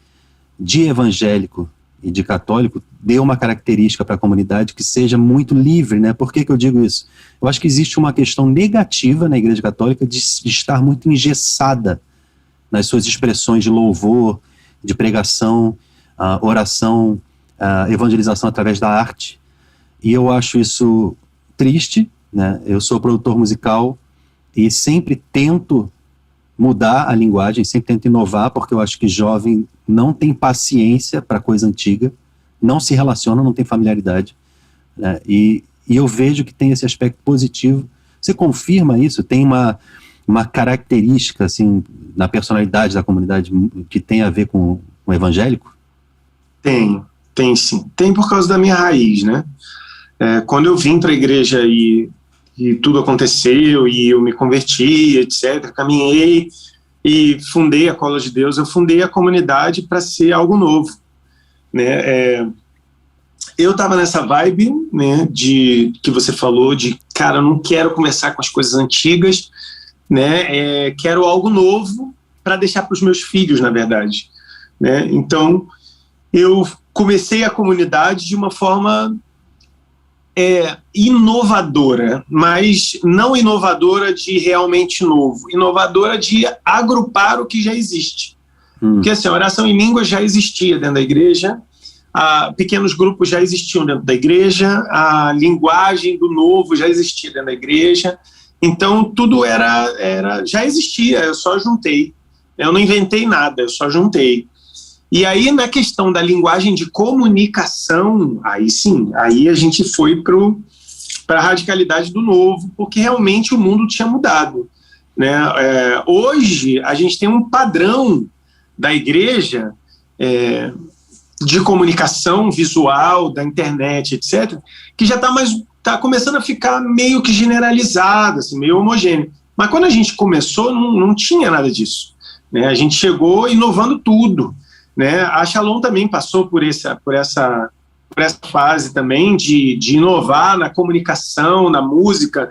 de evangélico e de católico, dê uma característica para a comunidade que seja muito livre, né? Por que eu digo isso? Eu acho que existe uma questão negativa na Igreja Católica de estar muito engessada nas suas expressões de louvor, de pregação, oração, evangelização através da arte, e eu acho isso triste, né? Eu sou produtor musical e sempre tento mudar a linguagem, sempre tento inovar, porque eu acho que jovem não tem paciência para coisa antiga, não se relaciona, não tem familiaridade, né? E eu vejo que tem esse aspecto positivo. Você confirma isso? Tem uma característica assim, na personalidade da comunidade que tem a ver com o evangélico? Tem sim. Tem por causa da minha raiz, né? Quando eu vim para a igreja e tudo aconteceu, e eu me converti, etc., caminhei e fundei a Colo de Deus, eu fundei a comunidade para ser algo novo, né? Eu estava nessa vibe, né, que você falou, de, cara, eu não quero começar com as coisas antigas, né, quero algo novo para deixar para os meus filhos, na verdade, né? Então, eu comecei a comunidade de uma forma inovadora, mas não inovadora de realmente novo, inovadora de agrupar o que já existe. Porque assim, a oração em línguas já existia dentro da igreja, pequenos grupos já existiam dentro da igreja, a linguagem do novo já existia dentro da igreja, então tudo já existia, eu só juntei. Eu não inventei nada, eu só juntei. E aí, na questão da linguagem de comunicação, aí sim, aí a gente foi para a radicalidade do novo, porque realmente o mundo tinha mudado, né? Hoje, a gente tem um padrão da igreja de comunicação visual, da internet, etc., que já está começando a ficar meio que generalizado, assim, meio homogêneo. Mas quando a gente começou, não tinha nada disso, né? A gente chegou inovando tudo, né? A Shalom também passou por essa fase também de inovar na comunicação, na música,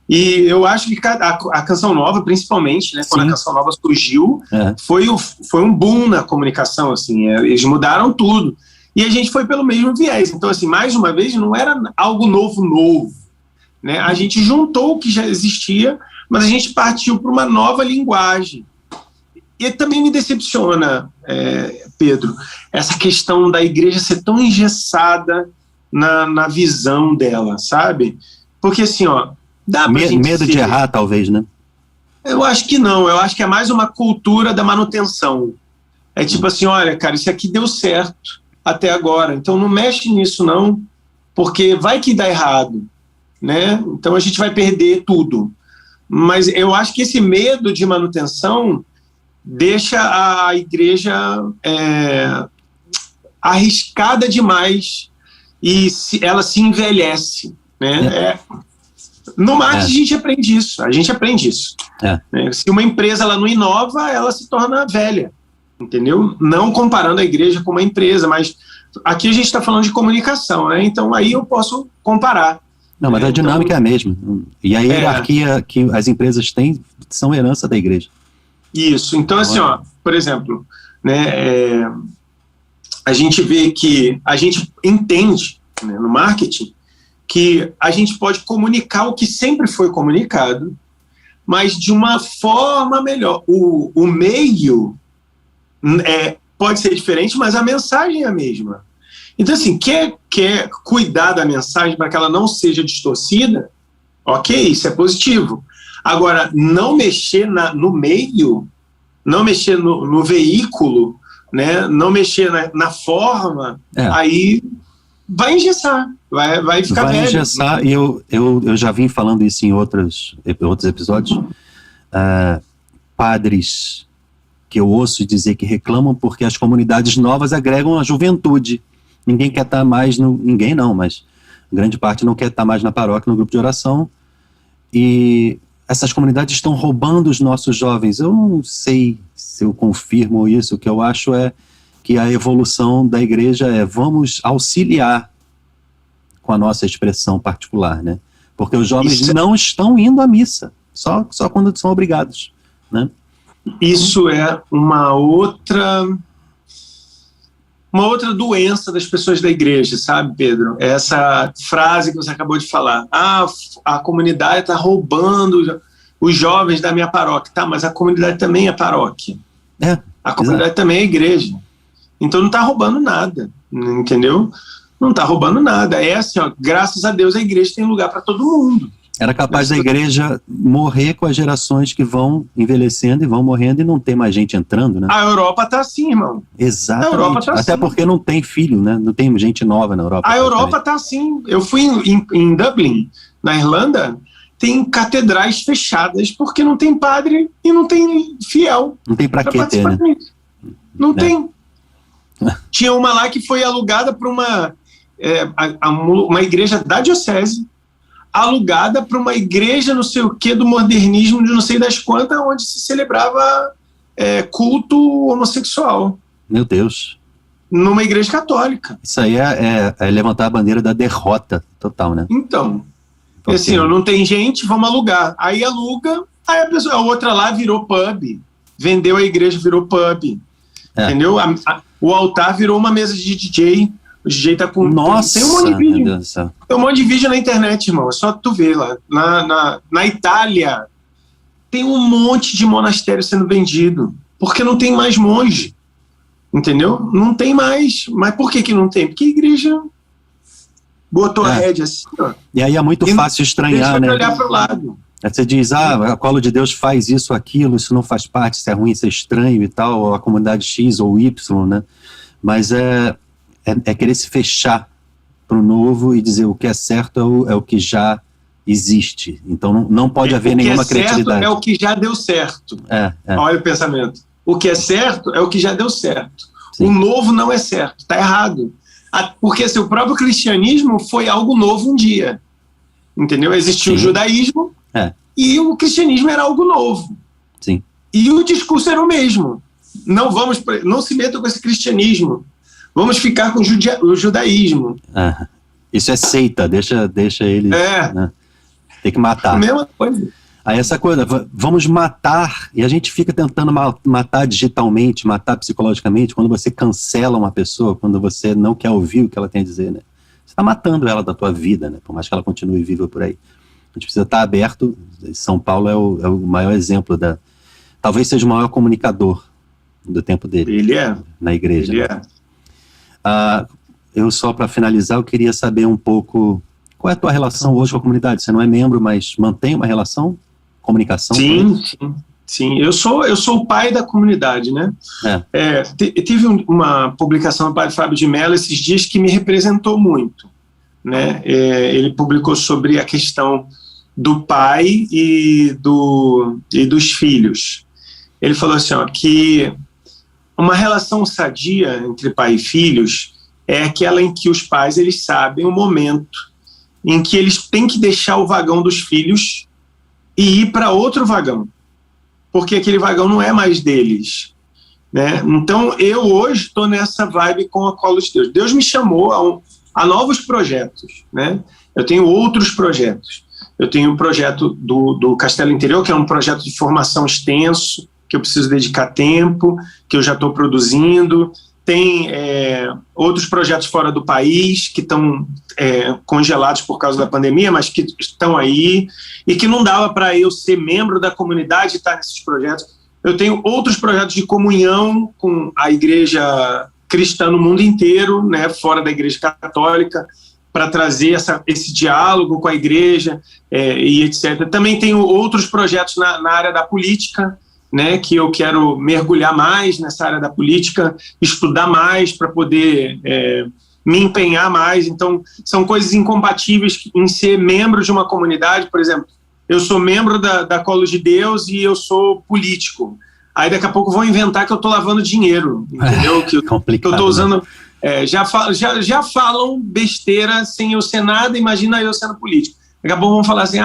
e eu acho que a Canção Nova, principalmente, né, quando a Canção Nova surgiu, foi um boom na comunicação, assim, eles mudaram tudo, e a gente foi pelo mesmo viés. Então, assim, mais uma vez, não era algo novo, né? A gente juntou o que já existia, mas a gente partiu para uma nova linguagem. E também me decepciona, Pedro, essa questão da igreja ser tão engessada na visão dela, sabe? Porque assim, dá pra gente medo de errar, talvez, né? Eu acho que não, eu acho que é mais uma cultura da manutenção. É tipo assim, olha, cara, isso aqui deu certo até agora, então não mexe nisso não, porque vai que dá errado, né? Então a gente vai perder tudo. Mas eu acho que esse medo de manutenção deixa a igreja arriscada demais e ela se envelhece, né? No marketing a gente aprende isso. Né? Se uma empresa ela não inova, ela se torna velha, entendeu? Não comparando a igreja com uma empresa, mas aqui a gente está falando de comunicação, né? Então aí eu posso comparar. Não, mas a dinâmica é a mesma. E a hierarquia que as empresas têm são herança da igreja. Isso, então assim, por exemplo, né, a gente vê que a gente entende, né, no marketing que a gente pode comunicar o que sempre foi comunicado, mas de uma forma melhor. O meio pode ser diferente, mas a mensagem é a mesma. Então assim, quer cuidar da mensagem para que ela não seja distorcida, ok, isso é positivo. Agora, não mexer no meio, não mexer no veículo, né? Não mexer na forma, aí vai engessar, vai ficar velho. Vai engessar, e eu já vim falando isso em outros episódios. Padres que eu ouço dizer que reclamam porque as comunidades novas agregam a juventude. Ninguém quer estar mais ninguém não, mas grande parte não quer estar mais na paróquia, no grupo de oração, e essas comunidades estão roubando os nossos jovens. Eu não sei se eu confirmo isso. O que eu acho é que a evolução da igreja vamos auxiliar com a nossa expressão particular, né? Porque os jovens não estão indo à missa, só quando são obrigados, né? Isso é uma outra doença das pessoas da igreja, sabe, Pedro? Essa frase que você acabou de falar. A comunidade está roubando os jovens da minha paróquia. Tá, mas a comunidade também é paróquia. A comunidade também é igreja. Então não está roubando nada, entendeu? Não está roubando nada. É assim, graças a Deus a igreja tem lugar para todo mundo. Era capaz da igreja morrer com as gerações que vão envelhecendo e vão morrendo e não tem mais gente entrando, né? A Europa tá assim, irmão. Exatamente. A Europa tá Até assim. porque não tem filho, né? Não tem gente nova na Europa. A Europa tá assim. Eu fui em Dublin, na Irlanda, tem catedrais fechadas porque não tem padre e não tem fiel. Não tem pra que ter, né? Não tem. Tinha uma lá que foi alugada para uma igreja da diocese, alugada para uma igreja não sei o que do modernismo de não sei das quantas, onde se celebrava culto homossexual. Meu Deus. Numa igreja católica. Isso aí é levantar a bandeira da derrota total, né? Então, assim, não tem gente, vamos alugar. Aí aluga, aí a outra lá virou pub, vendeu a igreja, virou pub. Entendeu? O altar virou uma mesa de DJ, O DJ tá com... Nossa, tem um monte de meu vídeo. Deus do céu. Tem um monte de vídeo na internet, irmão. É só tu ver lá. Na Itália, tem um monte de monastério sendo vendido. Porque não tem mais monge. Entendeu? Não tem mais. Mas por que não tem? Porque a igreja botou a rédea assim, ó. E aí é muito fácil estranhar, né? Olhar pro lado. Aí você diz, a Colo de Deus faz isso, aquilo, isso não faz parte, isso é ruim, isso é estranho e tal, ou a comunidade X ou Y, né? Mas é querer se fechar para o novo e dizer o que é certo é o que já existe. Então não pode haver nenhuma criatividade. É o que já deu certo. É. Olha o pensamento. O que é certo é o que já deu certo. Sim. O novo não é certo, está errado. Porque assim, o próprio cristianismo foi algo novo um dia. Entendeu? Existiu o judaísmo e o cristianismo era algo novo. Sim. E o discurso era o mesmo. Não se metam com esse cristianismo. Vamos ficar com o judaísmo. Isso é seita, deixa ele... Né? Tem que matar. A mesma coisa. Aí essa coisa, vamos matar, e a gente fica tentando matar digitalmente, matar psicologicamente, quando você cancela uma pessoa, quando você não quer ouvir o que ela tem a dizer, né? Você está matando ela da tua vida, né? Por mais que ela continue viva por aí. A gente precisa estar aberto. São Paulo é o maior exemplo talvez seja o maior comunicador do tempo dele. Ele é. Na igreja. Ele né? Eu só para finalizar, eu queria saber um pouco, qual é a tua relação hoje com a comunidade? Você não é membro, mas mantém uma relação? Comunicação? Sim. Eu sou o pai da comunidade, né? Tive uma publicação do padre Fábio de Mello esses dias que me representou muito, né? Ele publicou sobre a questão do pai e dos filhos. Ele falou assim, que uma relação sadia entre pai e filhos é aquela em que os pais eles sabem o momento em que eles têm que deixar o vagão dos filhos e ir para outro vagão, porque aquele vagão não é mais deles, né? Então eu hoje estou nessa vibe com a Colo de Deus. Deus me chamou a novos projetos, né? Eu tenho outros projetos. Eu tenho um projeto do Castelo Interior, que é um projeto de formação extenso, que eu preciso dedicar tempo, que eu já estou produzindo. Tem outros projetos fora do país que estão congelados por causa da pandemia, mas que estão aí e que não dava para eu ser membro da comunidade e estar nesses projetos. Eu tenho outros projetos de comunhão com a igreja cristã no mundo inteiro, né, fora da igreja católica, para trazer esse diálogo com a igreja e etc. Também tenho outros projetos na área da política, né, que eu quero mergulhar mais nessa área da política, estudar mais para poder me empenhar mais. Então, são coisas incompatíveis em ser membro de uma comunidade. Por exemplo, eu sou membro da Colo de Deus e eu sou político. Aí daqui a pouco vão inventar que eu estou lavando dinheiro, entendeu? Que eu estou usando... Já falam besteira sem eu ser nada, imagina eu sendo político. Daqui a pouco vão falar assim,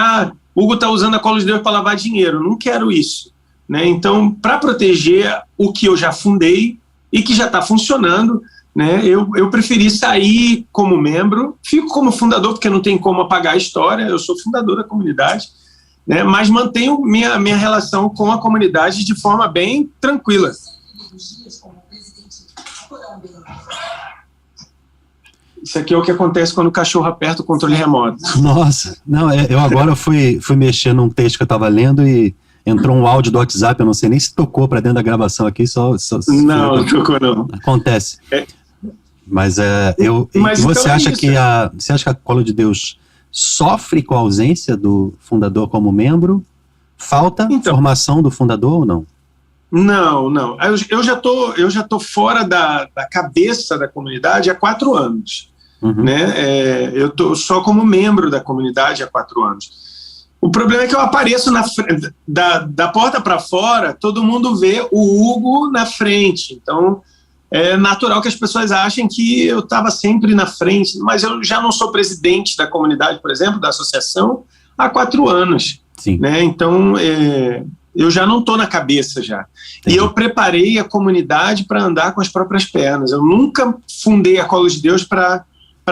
Hugo está usando a Colo de Deus para lavar dinheiro. Não quero isso. Né? Então, para proteger o que eu já fundei e que já está funcionando, né, eu preferi sair como membro, fico como fundador porque não tem como apagar a história, eu sou fundador da comunidade, né, mas mantenho minha relação com a comunidade de forma bem tranquila. Isso aqui é o que acontece quando o cachorro aperta o controle remoto. Nossa, não, eu agora fui mexer num texto que eu estava lendo e entrou um áudio do WhatsApp, eu não sei nem se tocou para dentro da gravação aqui, não tocou não. Acontece. Mas você então acha que a Colo de Deus sofre com a ausência do fundador como membro? Falta formação do fundador ou não? Não. Eu já tô fora da cabeça da comunidade há 4 anos. Né? Eu tô só como membro da comunidade há 4 anos. O problema é que eu apareço na frente, da porta para fora, todo mundo vê o Hugo na frente. Então, é natural que as pessoas achem que eu estava sempre na frente, mas eu já não sou presidente da comunidade, por exemplo, da associação, há 4 anos. Sim. Né? Então, eu já não estou na cabeça já. Entendi. E eu preparei a comunidade para andar com as próprias pernas. Eu nunca fundei a Colo de Deus para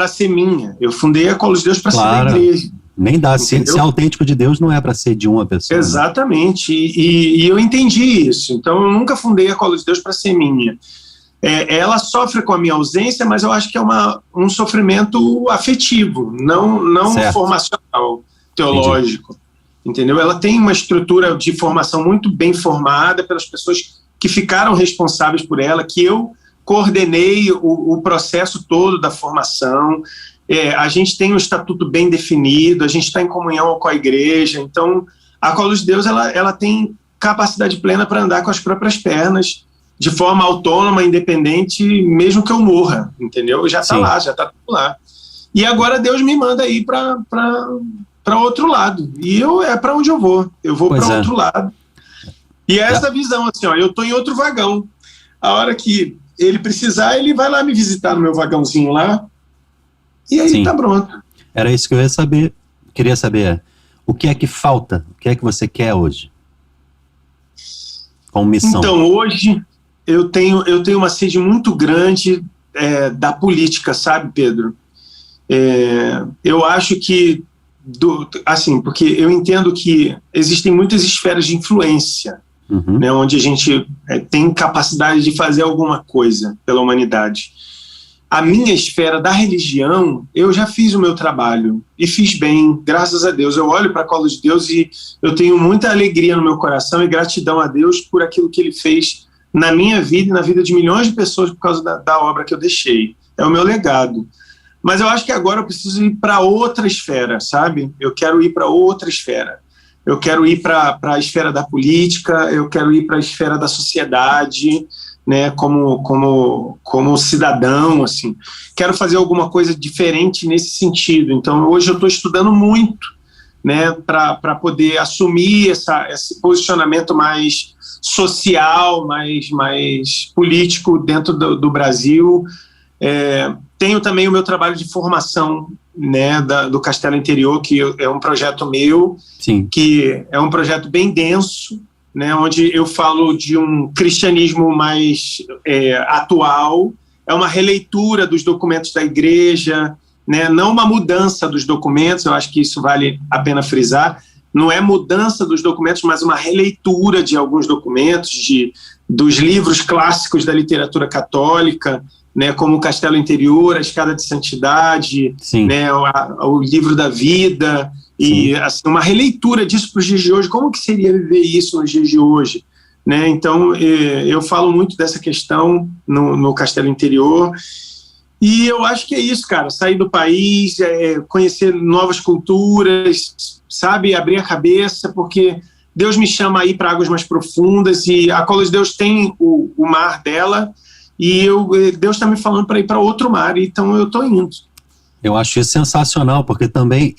ser minha. Eu fundei a Colo de Deus para ser da igreja. Nem dá, ser autêntico de Deus não é para ser de uma pessoa. Exatamente, né? E eu entendi isso. Então eu nunca fundei a Colo de Deus para ser minha. ela sofre com a minha ausência, mas eu acho que é um sofrimento afetivo, não formacional, teológico. Entendeu? Ela tem uma estrutura de formação muito bem formada pelas pessoas que ficaram responsáveis por ela, que eu coordenei o processo todo da formação. A gente tem um estatuto bem definido, a gente está em comunhão com a igreja, então a Colo de Deus ela tem capacidade plena para andar com as próprias pernas, de forma autônoma, independente, mesmo que eu morra, entendeu? Já está lá, já está tudo lá. E agora Deus me manda ir para outro lado, e é para onde eu vou para outro lado. E essa visão, assim, ó, eu estou em outro vagão, a hora que ele precisar, ele vai lá me visitar no meu vagãozinho lá, e aí tá pronto. Era isso que eu queria saber, o que é que falta, o que é que você quer hoje, como missão? Então, hoje, eu tenho uma sede muito grande da política, sabe, Pedro? Eu acho que, assim, porque eu entendo que existem muitas esferas de influência, né, onde a gente tem capacidade de fazer alguma coisa pela humanidade. A minha esfera da religião, eu já fiz o meu trabalho e fiz bem, graças a Deus. Eu olho para a Colo de Deus e eu tenho muita alegria no meu coração e gratidão a Deus por aquilo que Ele fez na minha vida e na vida de milhões de pessoas por causa da obra que eu deixei. É o meu legado. Mas eu acho que agora eu preciso ir para outra esfera, sabe? Eu quero ir para outra esfera. Eu quero ir para a esfera da política, eu quero ir para a esfera da sociedade, né, como cidadão, assim. Quero fazer alguma coisa diferente nesse sentido. Então, hoje eu estou estudando muito, né, para poder assumir esse posicionamento mais social, mais político dentro do Brasil. Tenho também o meu trabalho de formação, né, do Castelo Interior, que é um projeto meu, que é um projeto bem denso, né, onde eu falo de um cristianismo mais atual, é uma releitura dos documentos da igreja, né, não uma mudança dos documentos, eu acho que isso vale a pena frisar, não é mudança dos documentos, mas uma releitura de alguns documentos, dos livros clássicos da literatura católica, né, como o Castelo Interior, a Escada de Santidade, né, o Livro da Vida, e assim, uma releitura disso para os dias de hoje. Como que seria viver isso nos dias de hoje? Né? Então, eu falo muito dessa questão no Castelo Interior, e eu acho que é isso, cara, sair do país, conhecer novas culturas, sabe, abrir a cabeça, porque Deus me chama a ir para águas mais profundas, e a Colo de Deus tem o mar dela, e Deus está me falando para ir para outro mar, então eu estou indo. Eu acho isso sensacional, porque também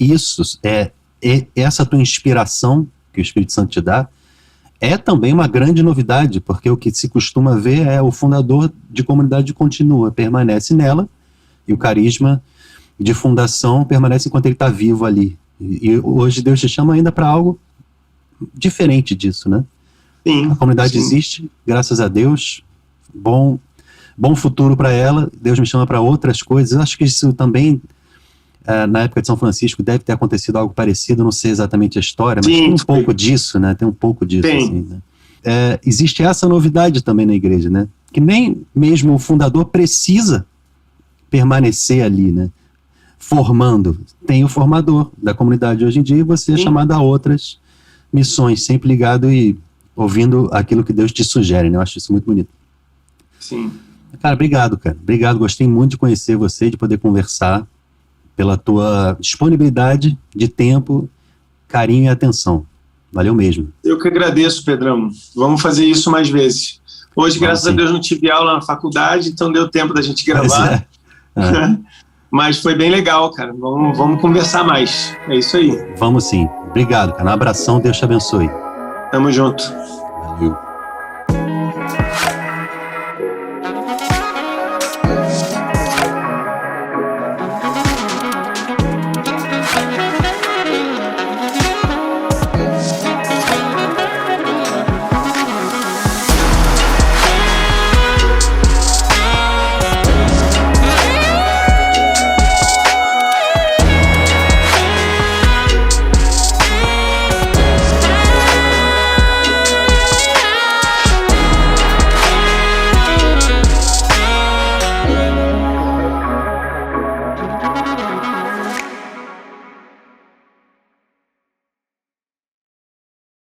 essa tua inspiração que o Espírito Santo te dá é também uma grande novidade, porque o que se costuma ver é o fundador de comunidade continua, permanece nela, e o carisma de fundação permanece enquanto ele está vivo ali. E hoje Deus te chama ainda para algo diferente disso, né? Sim, a comunidade existe, graças a Deus, bom futuro para ela, Deus me chama para outras coisas. Eu acho que isso também, na época de São Francisco, deve ter acontecido algo parecido, não sei exatamente a história, mas tem um pouco disso, né? Tem um pouco disso, assim, né? Existe essa novidade também na igreja, né? Que nem mesmo o fundador precisa permanecer ali, né? Formando. Tem o formador da comunidade hoje em dia, e você é chamado a outras missões, sempre ligado e ouvindo aquilo que Deus te sugere, né? Eu acho isso muito bonito. Sim. Cara, obrigado, gostei muito de conhecer você, de poder conversar, pela tua disponibilidade de tempo, carinho e atenção. Valeu mesmo. Eu que agradeço, Pedrão. Vamos fazer isso mais vezes. Hoje, graças a Deus, não tive aula na faculdade, então deu tempo da gente gravar. Mas foi bem legal, cara. Vamos conversar mais. É isso aí. Vamos sim. Obrigado, cara. Um abração, Deus te abençoe. Tamo junto. Valeu.